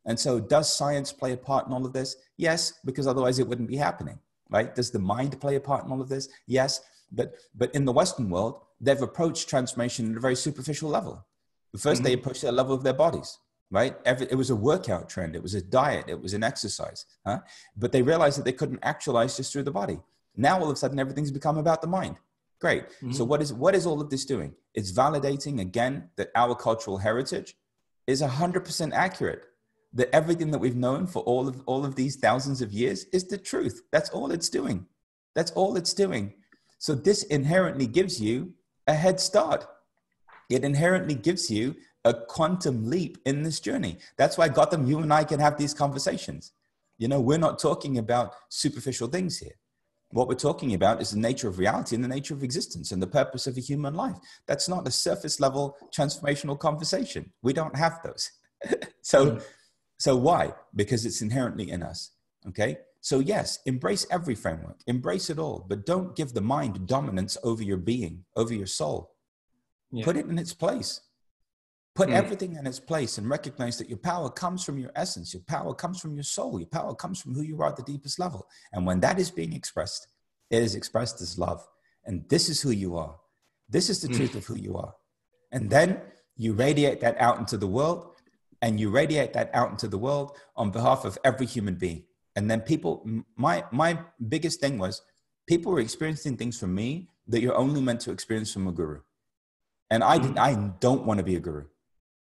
And so does science play a part in all of this? Yes, because otherwise it wouldn't be happening, right? Does the mind play a part in all of this? Yes. But in the Western world, they've approached transformation at a very superficial level. First, they approached it at the level of their bodies, right? It was a workout trend. It was a diet. It was an exercise. But they realized that they couldn't actualize just through the body. Now, all of a sudden, everything's become about the mind. Great. So what is all of this doing? It's validating, again, that our cultural heritage is 100% accurate. That everything that we've known for all of these thousands of years is the truth. That's all it's doing. That's all it's doing. So this inherently gives you a head start. It inherently gives you a quantum leap in this journey. That's why, Gautam, you and I can have these conversations. You know, we're not talking about superficial things here. What we're talking about is the nature of reality and the nature of existence and the purpose of a human life. That's not a surface level transformational conversation. We don't have those. So why? Because it's inherently in us. Okay. So yes, embrace every framework, embrace it all, but don't give the mind dominance over your being, over your soul. Put it in its place. Put everything in its place and recognize that your power comes from your essence. Your power comes from your soul. Your power comes from who you are at the deepest level. And when that is being expressed, it is expressed as love. And this is who you are. This is the truth of who you are. And then you radiate that out into the world, and you radiate that out into the world on behalf of every human being. And then people, my biggest thing was people were experiencing things from me that you're only meant to experience from a guru. And I don't want to be a guru.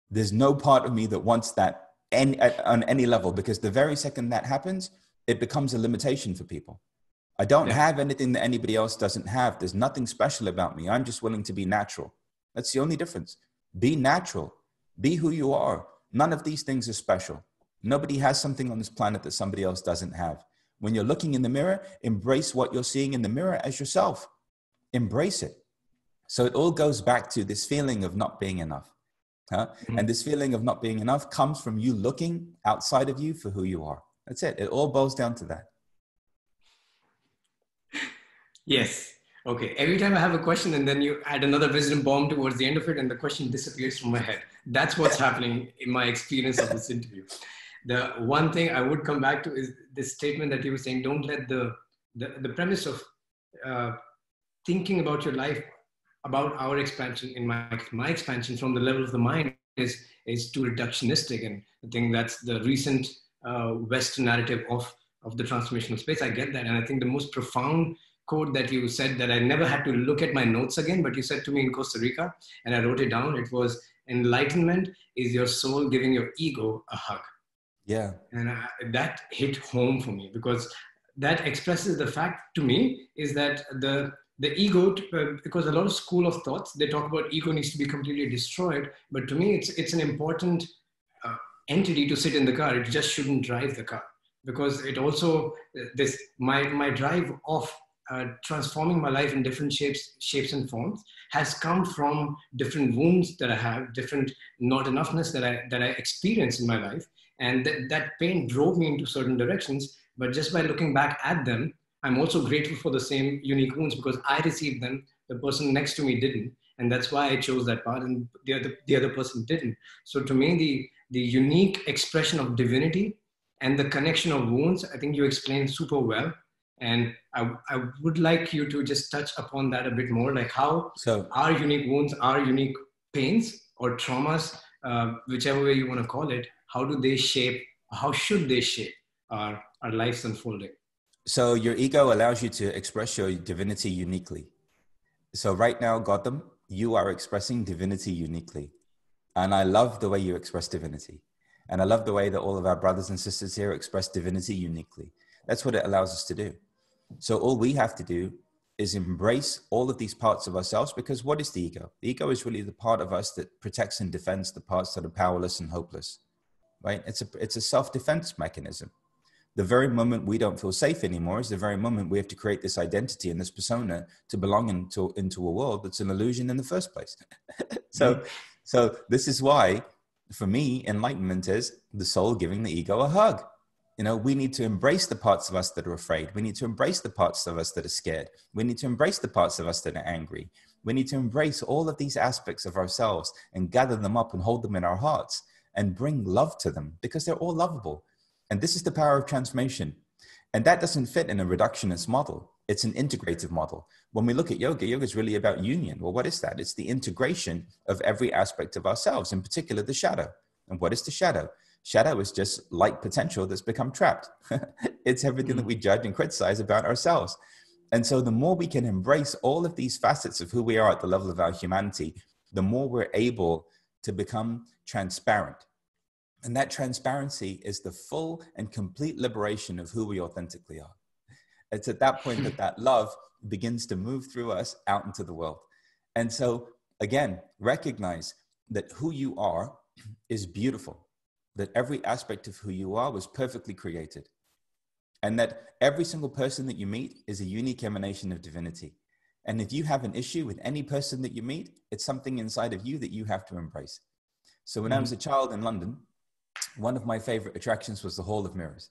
There's no part of me that wants that on any level, because the very second that happens, it becomes a limitation for people. I don't have anything that anybody else doesn't have. There's nothing special about me. I'm just willing to be natural. That's the only difference. Be natural. Be who you are. None of these things are special. Nobody has something on this planet that somebody else doesn't have. When you're looking in the mirror, embrace what you're seeing in the mirror as yourself. Embrace it. So it all goes back to this feeling of not being enough. And this feeling of not being enough comes from you looking outside of you for who you are. That's it. It all boils down to that. Yes. Okay. Every time I have a question and then you add another wisdom bomb towards the end of it and the question disappears from my head. That's what's happening in my experience of this interview. The one thing I would come back to is this statement that you were saying, don't let the premise of thinking about your life, about our expansion, in my expansion from the level of the mind is too reductionistic. And I think that's the recent Western narrative of the transformational space. I get that. And I think the most profound quote that you said that I never had to look at my notes again, but you said to me in Costa Rica, and I wrote it down. It was, enlightenment is your soul giving your ego a hug. Yeah. And that hit home for me, because that expresses the fact to me is that the ego, because a lot of school of thoughts, they talk about ego needs to be completely destroyed. But to me, it's an important entity to sit in the car. It just shouldn't drive the car, because it also, my drive of transforming my life in different shapes and forms has come from different wounds that I have, different not enoughness that I experience in my life. And that pain drove me into certain directions. But just by looking back at them, I'm also grateful for the same unique wounds, because I received them. The person next to me didn't. And that's why I chose that path, and the other person didn't. So to me, the unique expression of divinity and the connection of wounds, I think you explained super well. And I would like you to just touch upon that a bit more, like how our unique wounds, our unique pains or traumas, whichever way you want to call it, how should they shape our lives unfolding? So your ego allows you to express your divinity uniquely. So right now, Gautam, you are expressing divinity uniquely. And I love the way you express divinity. And I love the way that all of our brothers and sisters here express divinity uniquely. That's what it allows us to do. So all we have to do is embrace all of these parts of ourselves, because what is the ego? The ego is really the part of us that protects and defends the parts that are powerless and hopeless, right? It's a self-defense mechanism. The very moment we don't feel safe anymore is the very moment we have to create this identity and this persona to belong into a world that's an illusion in the first place. So this is why, for me, enlightenment is the soul giving the ego a hug. You know, we need to embrace the parts of us that are afraid. We need to embrace the parts of us that are scared. We need to embrace the parts of us that are angry. We need to embrace all of these aspects of ourselves and gather them up and hold them in our hearts and bring love to them, because they're all lovable. And this is the power of transformation. And that doesn't fit in a reductionist model. It's an integrative model. When we look at yoga, yoga is really about union. Well, what is that? It's the integration of every aspect of ourselves, in particular the shadow. And what is the shadow? Shadow is just light potential that's become trapped. It's everything that we judge and criticize about ourselves. And so the more we can embrace all of these facets of who we are at the level of our humanity, the more we're able to become transparent. And that transparency is the full and complete liberation of who we authentically are. It's at that point that that love begins to move through us out into the world. And so, again, recognize that who you are is beautiful, that every aspect of who you are was perfectly created, and that every single person that you meet is a unique emanation of divinity. And if you have an issue with any person that you meet, it's something inside of you that you have to embrace. So when I was a child in London, one of my favorite attractions was the Hall of Mirrors.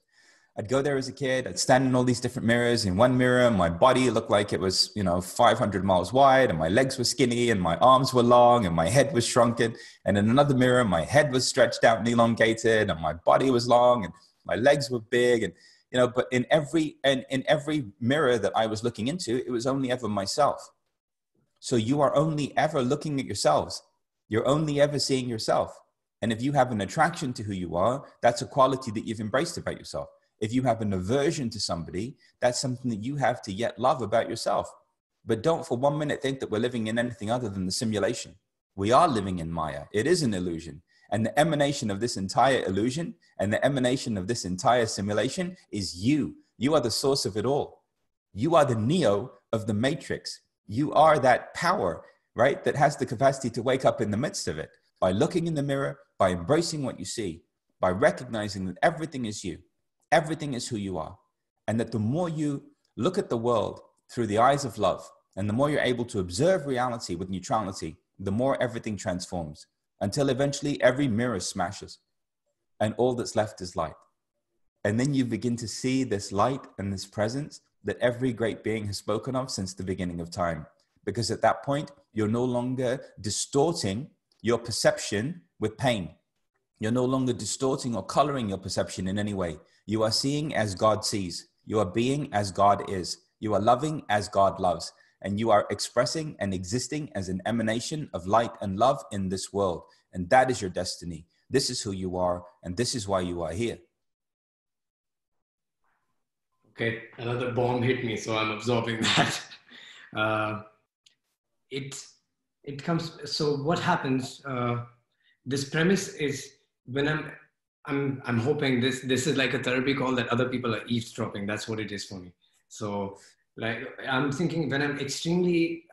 I'd go there as a kid. I'd stand in all these different mirrors. In one mirror, my body looked like it was, 500 miles wide, and my legs were skinny, and my arms were long, and my head was shrunken. And in another mirror, my head was stretched out and elongated, and my body was long, and my legs were big. And, but in every mirror that I was looking into, it was only ever myself. So you are only ever looking at yourselves. You're only ever seeing yourself. And if you have an attraction to who you are, that's a quality that you've embraced about yourself. If you have an aversion to somebody, that's something that you have to yet love about yourself. But don't for 1 minute think that we're living in anything other than the simulation. We are living in Maya. It is an illusion. And the emanation of this entire illusion and the emanation of this entire simulation is you. You are the source of it all. You are the Neo of the Matrix. You are that power, right, that has the capacity to wake up in the midst of it by looking in the mirror, by embracing what you see, by recognizing that everything is you. Everything is who you are. And that the more you look at the world through the eyes of love, and the more you're able to observe reality with neutrality, the more everything transforms, until eventually every mirror smashes and all that's left is light. And then you begin to see this light and this presence that every great being has spoken of since the beginning of time. Because at that point, you're no longer distorting your perception with pain. You're no longer distorting or coloring your perception in any way. You are seeing as God sees. You are being as God is. You are loving as God loves. And you are expressing and existing as an emanation of light and love in this world. And that is your destiny. This is who you are. And this is why you are here. Okay, another bomb hit me, so I'm absorbing that. It comes, so what happens, this premise is when I'm hoping this is like a therapy call that other people are eavesdropping. That's what it is for me. So like, I'm thinking when I'm extremely,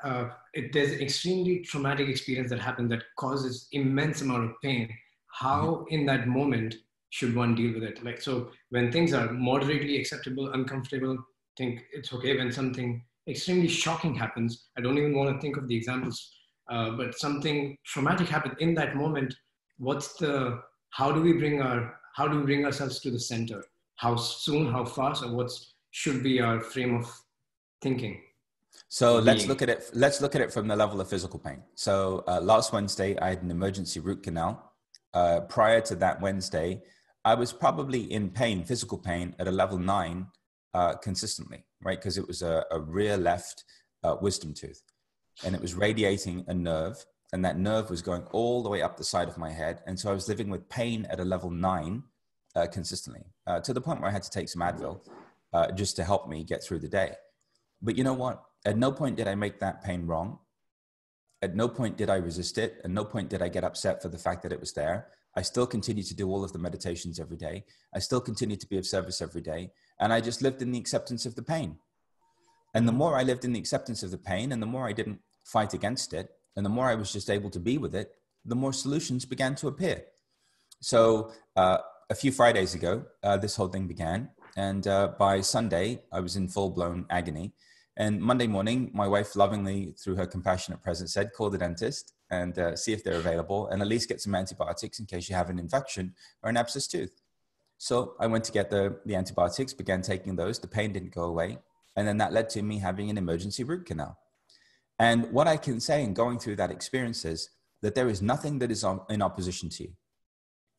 there's an extremely traumatic experience that happened that causes immense amount of pain. How in that moment should one deal with it? Like, so when things are moderately acceptable, uncomfortable, think it's okay. When something extremely shocking happens, I don't even want to think of the examples, but something traumatic happened in that moment. How do we bring ourselves to the center? How soon, how fast, or what should be our frame of thinking? So let's look at it from the level of physical pain. So last Wednesday, I had an emergency root canal. Prior to that Wednesday, I was probably in pain, physical pain, at a level 9 consistently, right? Because it was a rear left wisdom tooth, and it was radiating a nerve, and that nerve was going all the way up the side of my head. And so I was living with pain at a level 9 consistently, to the point where I had to take some Advil just to help me get through the day. But you know what? At no point did I make that pain wrong. At no point did I resist it. At no point did I get upset for the fact that it was there. I still continue to do all of the meditations every day. I still continue to be of service every day. And I just lived in the acceptance of the pain. And the more I lived in the acceptance of the pain, and the more I didn't fight against it, and the more I was just able to be with it, the more solutions began to appear. So a few Fridays ago, this whole thing began. And by Sunday, I was in full-blown agony. And Monday morning, my wife lovingly, through her compassionate presence, said, call the dentist and see if they're available, and at least get some antibiotics in case you have an infection or an abscessed tooth. So I went to get the antibiotics, began taking those. The pain didn't go away. And then that led to me having an emergency root canal. And what I can say in going through that experience is that there is nothing that is in opposition to you.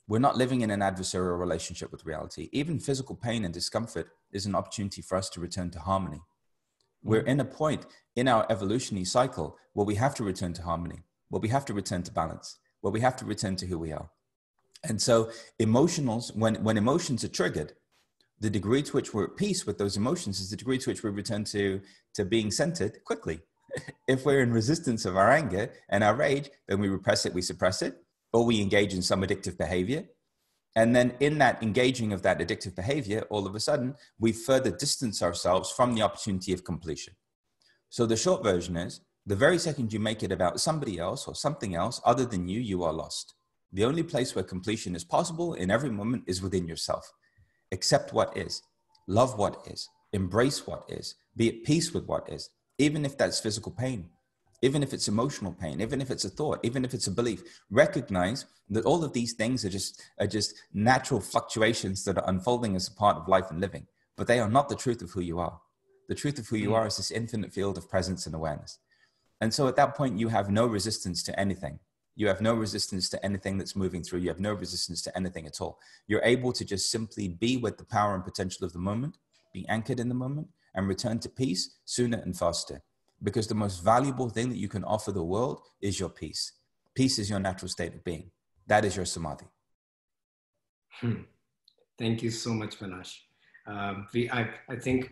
We're not living in an adversarial relationship with reality. Even physical pain and discomfort is an opportunity for us to return to harmony. We're in a point in our evolutionary cycle where we have to return to harmony, where we have to return to balance, where we have to return to who we are. And so emotionals, when emotions are triggered, the degree to which we're at peace with those emotions is the degree to which we return to being centered quickly. If we're in resistance of our anger and our rage, then we repress it, we suppress it, or we engage in some addictive behavior. And then in that engaging of that addictive behavior, all of a sudden, we further distance ourselves from the opportunity of completion. So the short version is, the very second you make it about somebody else or something else other than you, you are lost. The only place where completion is possible in every moment is within yourself. Accept what is, love what is, embrace what is, be at peace with what is, even if that's physical pain, even if it's emotional pain, even if it's a thought, even if it's a belief. Recognize that all of these things are just natural fluctuations that are unfolding as a part of life and living, but they are not the truth of who you are. The truth of who you are is this infinite field of presence and awareness. And so at that point, you have no resistance to anything. You have no resistance to anything that's moving through. You have no resistance to anything at all. You're able to just simply be with the power and potential of the moment, be anchored in the moment, and return to peace sooner and faster. Because the most valuable thing that you can offer the world is your peace. Peace is your natural state of being. That is your samadhi. Thank you so much, Panache. I think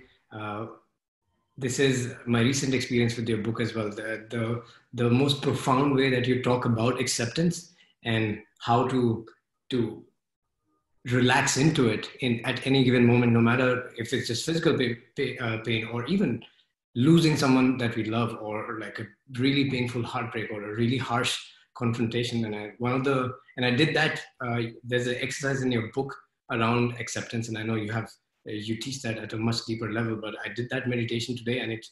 this is my recent experience with your book as well. The most profound way that you talk about acceptance and how to relax into it at any given moment, no matter if it's just physical pain or even losing someone that we love, or like a really painful heartbreak or a really harsh confrontation. And I did that. There's an exercise in your book around acceptance, and I know you teach that at a much deeper level, but I did that meditation today, and it,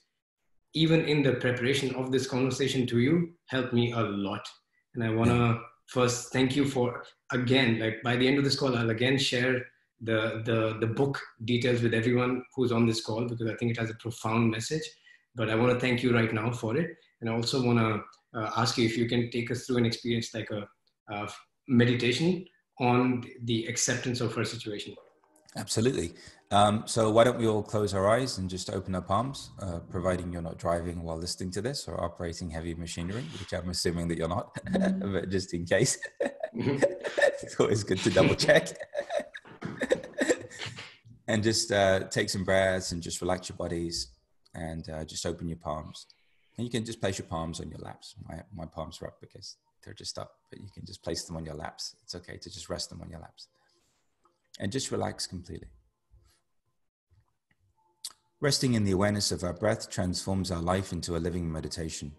even in the preparation of this conversation to you, helped me a lot. And I want to first thank you for, again, like by the end of this call, I'll again share the book details with everyone who's on this call, because I think it has a profound message. But I want to thank you right now for it. And I also want to ask you if you can take us through an experience like a meditation on the acceptance of our situation. Absolutely. So why don't we all close our eyes and just open our palms, providing you're not driving while listening to this or operating heavy machinery, which I'm assuming that you're not, but just in case. It's always good to double check. And just take some breaths and just relax your bodies and just open your palms. And you can just place your palms on your laps. My palms are up because they're just up, but you can just place them on your laps. It's okay to just rest them on your laps. And just relax completely. Resting in the awareness of our breath transforms our life into a living meditation.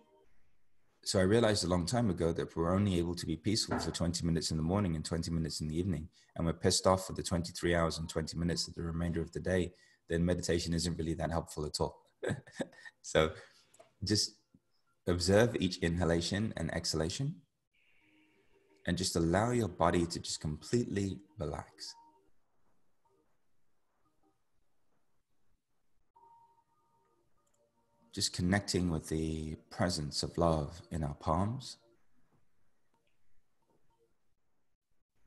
So I realized a long time ago that we're only able to be peaceful for 20 minutes in the morning and 20 minutes in the evening, and we're pissed off for the 23 hours and 20 minutes of the remainder of the day, then meditation isn't really that helpful at all. So just observe each inhalation and exhalation and just allow your body to just completely relax. Just connecting with the presence of love in our palms.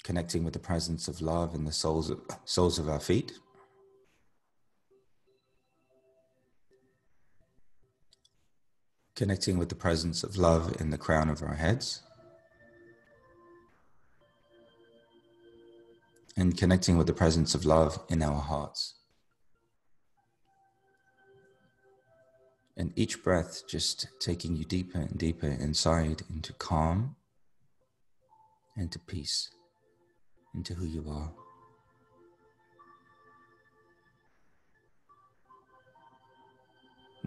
Connecting with the presence of love in the soles of our feet. Connecting with the presence of love in the crown of our heads. And connecting with the presence of love in our hearts. And each breath just taking you deeper and deeper inside into calm, into peace, into who you are.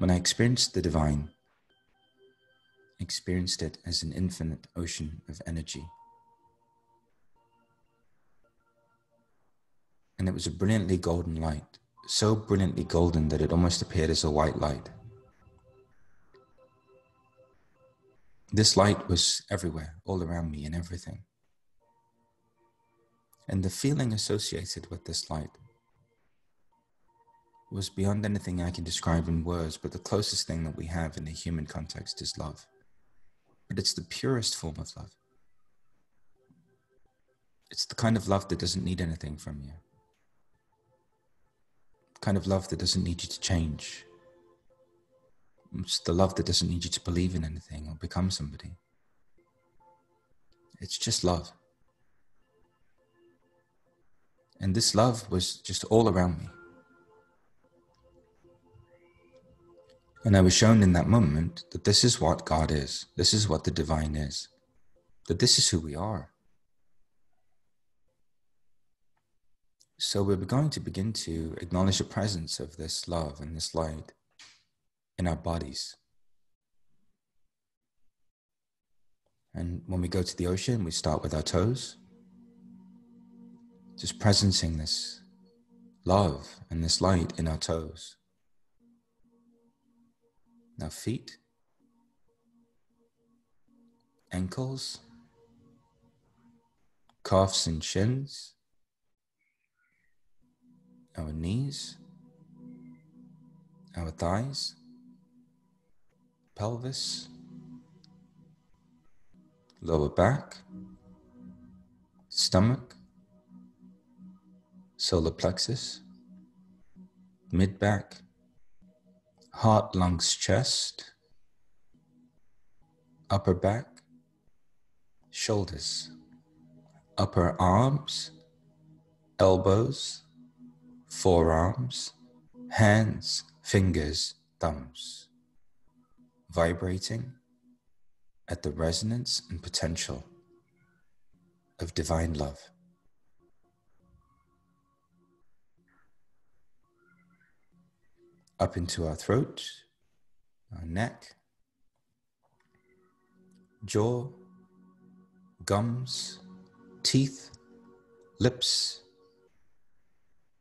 When I experienced the divine, I experienced it as an infinite ocean of energy. And it was a brilliantly golden light, so brilliantly golden that it almost appeared as a white light. This light was everywhere, all around me and everything. And the feeling associated with this light was beyond anything I can describe in words, but the closest thing that we have in a human context is love. But it's the purest form of love. It's the kind of love that doesn't need anything from you. The kind of love that doesn't need you to change. It's the love that doesn't need you to believe in anything or become somebody. It's just love. And this love was just all around me. And I was shown in that moment that this is what God is. This is what the divine is. That this is who we are. So we're going to begin to acknowledge the presence of this love and this light in our bodies. And when we go to the ocean, we start with our toes. Just presencing this love and this light in our toes. Our feet, ankles, calves and shins, our knees, our thighs, pelvis, lower back, stomach, solar plexus, mid-back, heart, lungs, chest, upper back, shoulders, upper arms, elbows, forearms, hands, fingers, thumbs, vibrating at the resonance and potential of divine love. Up into our throat, our neck, jaw, gums, teeth, lips,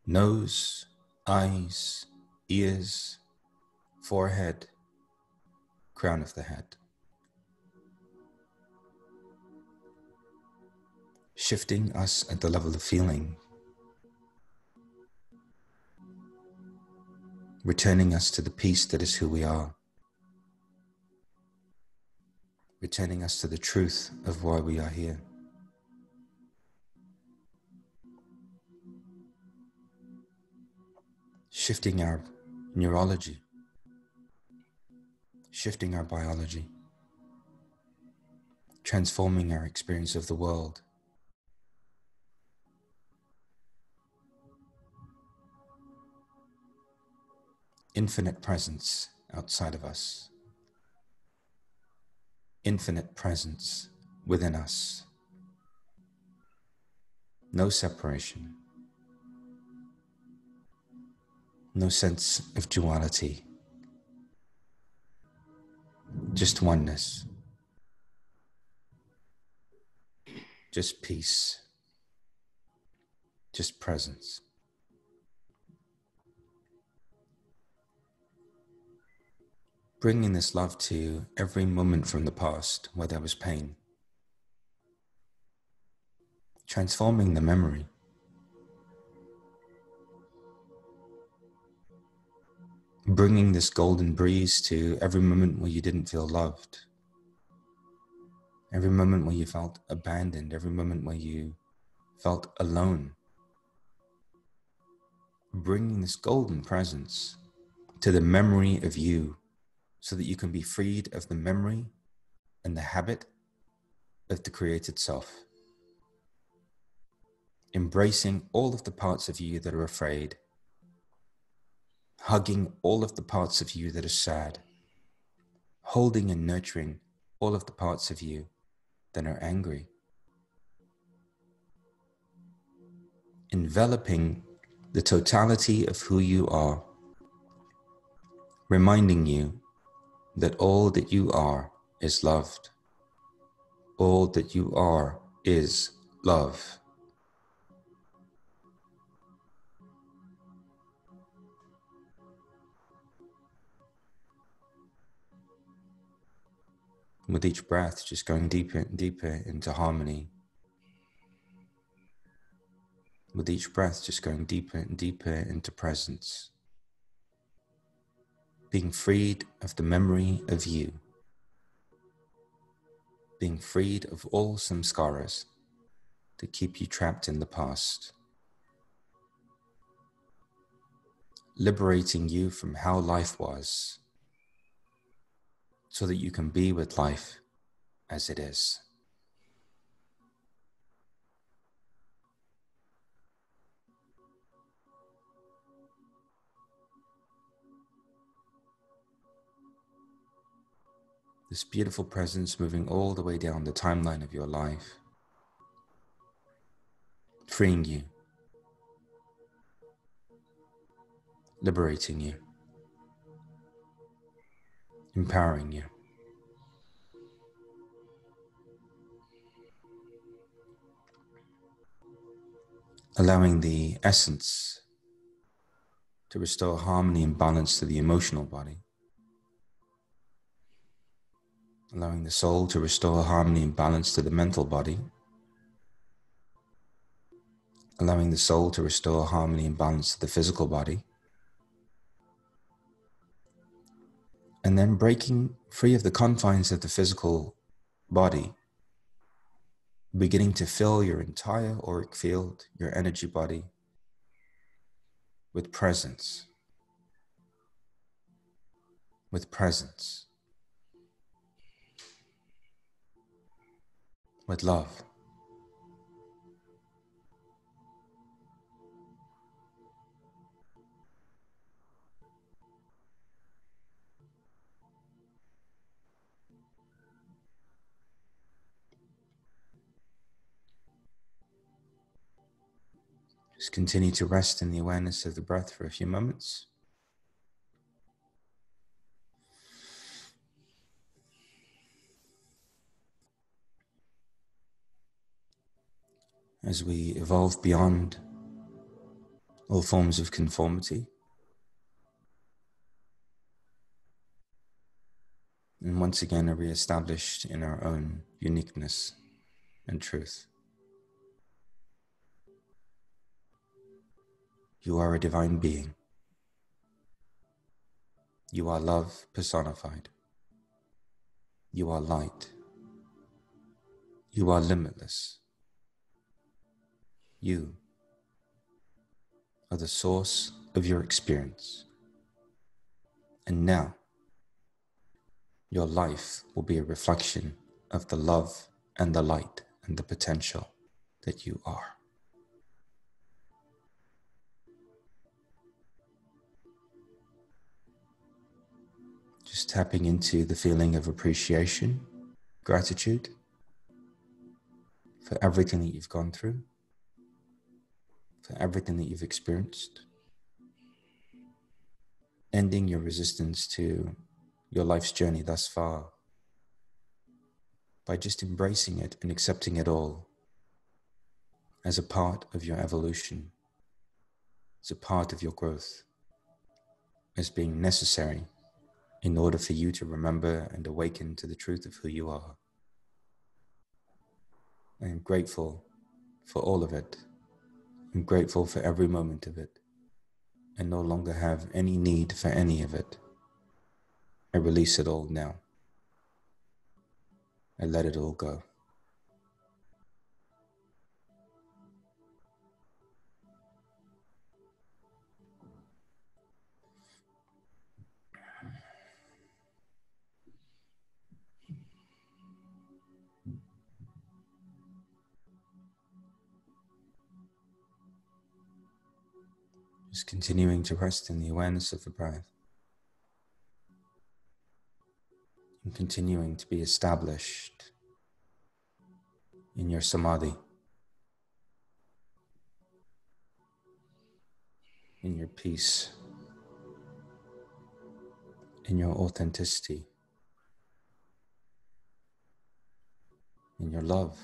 nose, eyes, ears, forehead, crown of the head. Shifting us at the level of feeling, returning us to the peace that is who we are, returning us to the truth of why we are here. Shifting our neurology, shifting our biology, transforming our experience of the world. Infinite presence outside of us. Infinite presence within us. No separation. No sense of duality. Just oneness. Just peace. Just presence. Bringing this love to every moment from the past where there was pain. Transforming the memory. Bringing this golden breeze to every moment where you didn't feel loved. Every moment where you felt abandoned. Every moment where you felt alone. Bringing this golden presence to the memory of you, so that you can be freed of the memory and the habit of the created self. Embracing all of the parts of you that are afraid. Hugging all of the parts of you that are sad. Holding and nurturing all of the parts of you that are angry. Enveloping the totality of who you are reminding you that all that you are is loved. All that you are is love. With each breath, just going deeper and deeper into harmony. With each breath, just going deeper and deeper into presence. Being freed of the memory of you. Being freed of all samskaras that keep you trapped in the past. Liberating you from how life was, so that you can be with life as it is. This beautiful presence moving all the way down the timeline of your life, freeing you, liberating you, empowering you. Allowing the essence to restore harmony and balance to the emotional body. Allowing the soul to restore harmony and balance to the mental body. Allowing the soul to restore harmony and balance to the physical body. And then breaking free of the confines of the physical body, beginning to fill your entire auric field, your energy body, with presence. With presence. With love. Just continue to rest in the awareness of the breath for a few moments. As we evolve beyond all forms of conformity, and once again are re-established in our own uniqueness and truth. You are a divine being. You are love personified. You are light. You are limitless. You are the source of your experience. And now, your life will be a reflection of the love and the light and the potential that you are. Just tapping into the feeling of appreciation, gratitude for everything that you've gone through, for everything that you've experienced, ending your resistance to your life's journey thus far by just embracing it and accepting it all as a part of your evolution, as a part of your growth, as being necessary in order for you to remember and awaken to the truth of who you are. I am grateful for all of it. I'm grateful for every moment of it. I no longer have any need for any of it. I release it all now. I let it all go. Just continuing to rest in the awareness of the breath. And continuing to be established in your samadhi, in your peace, in your authenticity, in your love.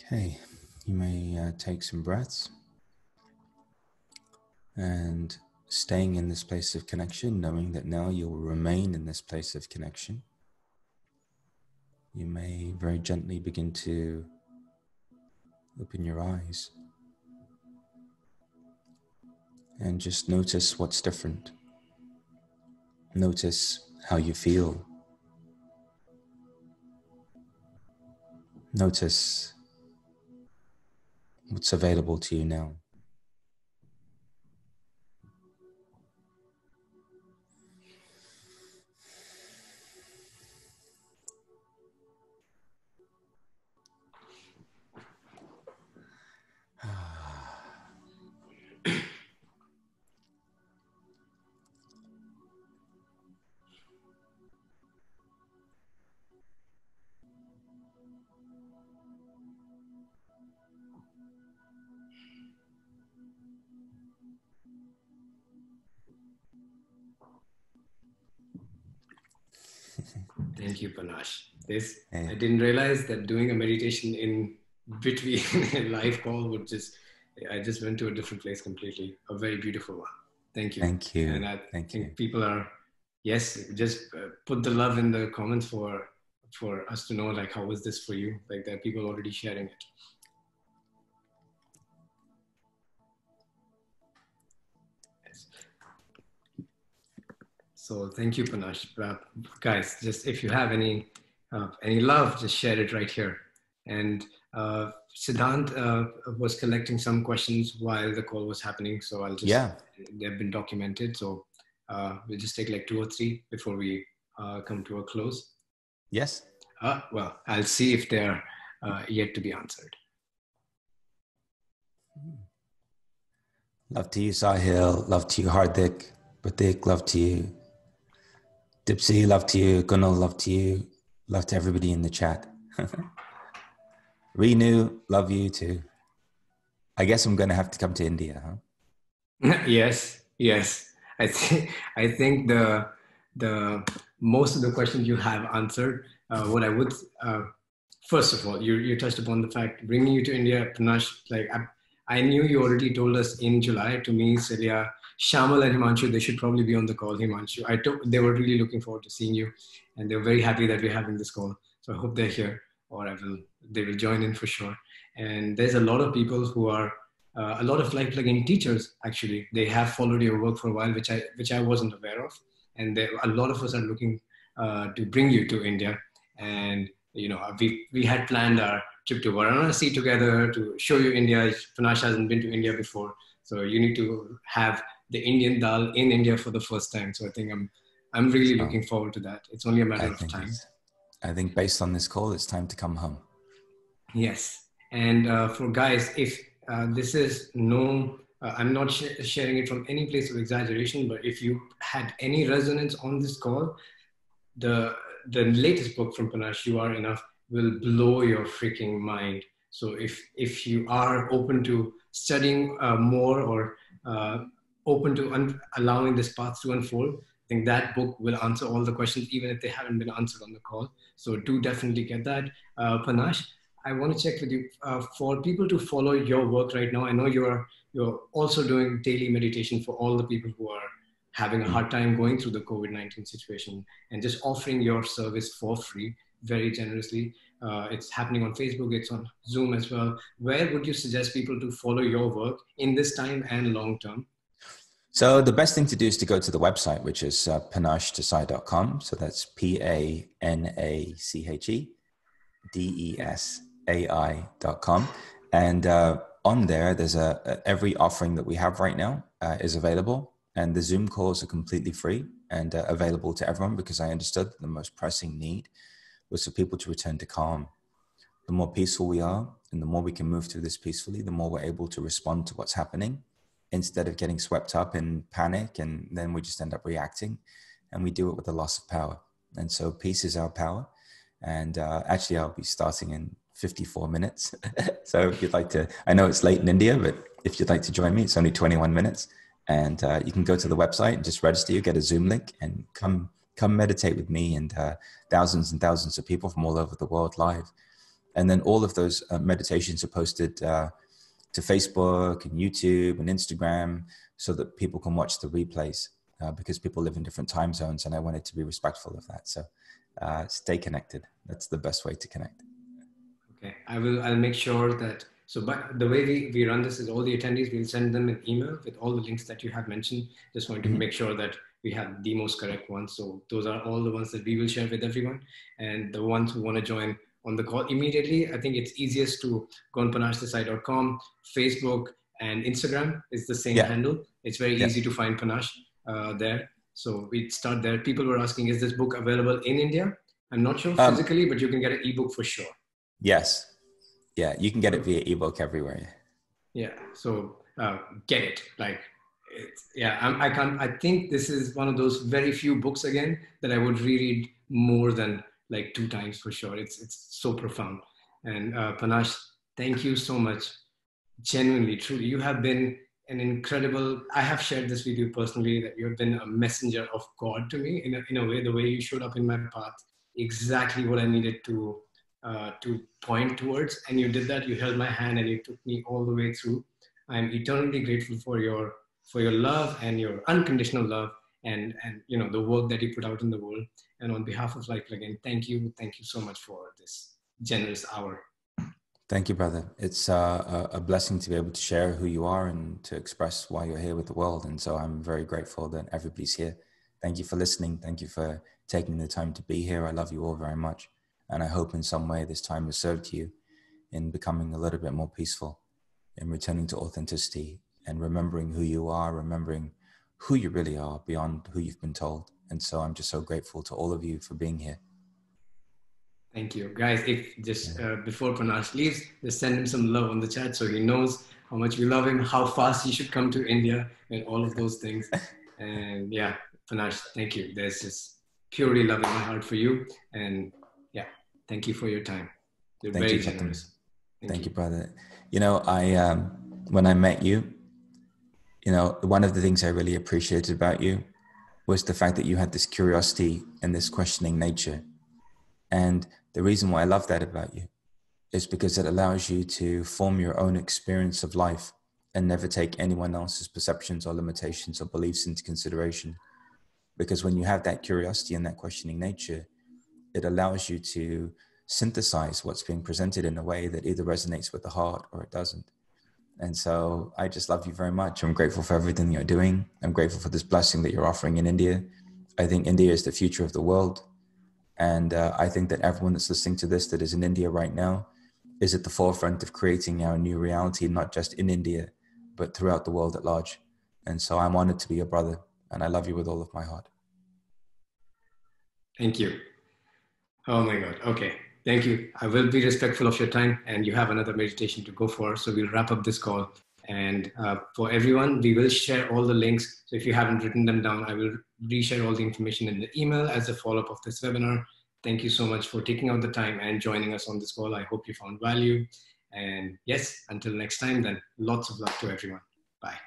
Okay, you may take some breaths, and staying in this place of connection, knowing that now you'll remain in this place of connection, you may very gently begin to open your eyes and just notice what's different. Notice how you feel. Notice what's available to you now. Thank you, Panache. I didn't realize that doing a meditation in between a live call I just went to a different place completely. A very beautiful one. Thank you. Thank you. And I think people are, just put the love in the comments for us to know, like, how was this for you? Like, there are people already sharing it. Yes. So thank you, Panache. Guys, just if you have any love, just share it right here. And Siddhant was collecting some questions while the call was happening. So I'll just, they've been documented. So we'll just take like 2 or 3 before we come to a close. Yes. Well, I'll see if they're yet to be answered. Love to you, Sahil. Love to you, Hardik. Pratik, love to you. Dipsy, love to you. Gunal, love to you. Love to everybody in the chat. Reenu, love you too. I guess I'm going to have to come to India, huh? Yes. I think the most of the questions you have answered. What I would first of all, you touched upon the fact bringing you to India, Panache. Like I knew you already told us in July to me, Celia, Shamal and Himanshu, they should probably be on the call. Himanshu, they were really looking forward to seeing you, and they were very happy that we're having this call. So I hope they're here, or they will join in for sure. And there's a lot of people who are a lot of LifePlugin teachers. Actually, they have followed your work for a while, which I wasn't aware of, and a lot of us are looking to bring you to India. And we had planned our trip to Varanasi together to show you India. Panache hasn't been to India before, so you need to have the Indian dal in India for the first time. So I think I'm really looking forward to that. It's only a matter of time. I think based on this call, it's time to come home. Yes, and for guys, if this is I'm not sharing it from any place of exaggeration, but if you had any resonance on this call, the latest book from Panache, You Are Enough, will blow your freaking mind. So if you are open to studying more or open to allowing this path to unfold, I think that book will answer all the questions, even if they haven't been answered on the call. So do definitely get that. Panache, I want to check with you for people to follow your work right now. I know you're also doing daily meditation for all the people who are having a hard time going through the COVID-19 situation, and just offering your service for free, very generously. It's happening on Facebook, it's on Zoom as well. Where would you suggest people to follow your work in this time and long term? So the best thing to do is to go to the website, which is panachedesai.com. So that's PANACHEDESAI.com. And on there, there's every offering that we have right now is available. And the Zoom calls are completely free and available to everyone, because I understood that the most pressing need was for people to return to calm. The more peaceful we are and the more we can move through this peacefully, the more we're able to respond to what's happening instead of getting swept up in panic, and then we just end up reacting, and we do it with the loss of power. And so peace is our power. And actually, I'll be starting in 54 minutes. So if you'd like to, I know it's late in India, but if you'd like to join me, it's only 21 minutes. And you can go to the website and just register. You get a Zoom link and come meditate with me and thousands and thousands of people from all over the world live. And then all of those meditations are posted to Facebook and YouTube and Instagram so that people can watch the replays because people live in different time zones, and I wanted to be respectful of that. So stay connected. That's the best way to connect. Okay, I'll make sure that, so but the way we run this is all the attendees, we'll send them an email with all the links that you have mentioned. Just want to make sure that we have the most correct ones. So those are all the ones that we will share with everyone. And the ones who want to join on the call immediately, I think it's easiest to go on panachedesai.com, Facebook and Instagram is the same handle. It's very easy to find Panache there. So we'd start there. People were asking, is this book available in India? I'm not sure physically, but you can get an ebook for sure. Yes. Yeah, you can get it via ebook everywhere. Yeah, so get it. Like, I think this is one of those very few books again that I would reread more than like 2 times for sure. It's so profound. And Panache, thank you so much. Genuinely, truly, you have been an incredible, I have shared this with you personally, that you have been a messenger of God to me in a way, the way you showed up in my path, exactly what I needed to point towards. And you did that. You held my hand and you took me all the way through. I'm eternally grateful for your love and your unconditional love and you know, the work that you put out in the world. And on behalf of LifePlugin, thank you so much for this generous hour. Thank you, brother. It's a blessing to be able to share who you are and to express why you're here with the world. And so I'm very grateful that everybody's here. Thank you for listening. Thank you for taking the time to be here. I love you all very much. And I hope in some way this time has served you in becoming a little bit more peaceful, in returning to authenticity and remembering who you are, remembering who you really are beyond who you've been told. And so I'm just so grateful to all of you for being here. Thank you. Guys, if just before Panache leaves, just send him some love on the chat so he knows how much we love him, how fast he should come to India and all of those things. And yeah, Panache, thank you. There's just purely love in my heart for you. And yeah, thank you for your time. You're very generous. Thank you, brother. You know, when I met you, you know, one of the things I really appreciated about you was the fact that you had this curiosity and this questioning nature. And the reason why I love that about you is because it allows you to form your own experience of life and never take anyone else's perceptions or limitations or beliefs into consideration. Because when you have that curiosity and that questioning nature, it allows you to synthesize what's being presented in a way that either resonates with the heart or it doesn't. And so I just love you very much. I'm grateful for everything you're doing. I'm grateful for this blessing that you're offering in India. I think India is the future of the world. And I think that everyone that's listening to this that is in India right now is at the forefront of creating our new reality, not just in India, but throughout the world at large. And so I'm honored to be your brother, and I love you with all of my heart. Thank you. Oh my God. Okay. Thank you. I will be respectful of your time, and you have another meditation to go for. So we'll wrap up this call. And for everyone, we will share all the links. So if you haven't written them down, I will reshare all the information in the email as a follow-up of this webinar. Thank you so much for taking out the time and joining us on this call. I hope you found value. And yes, until next time, then lots of love to everyone. Bye.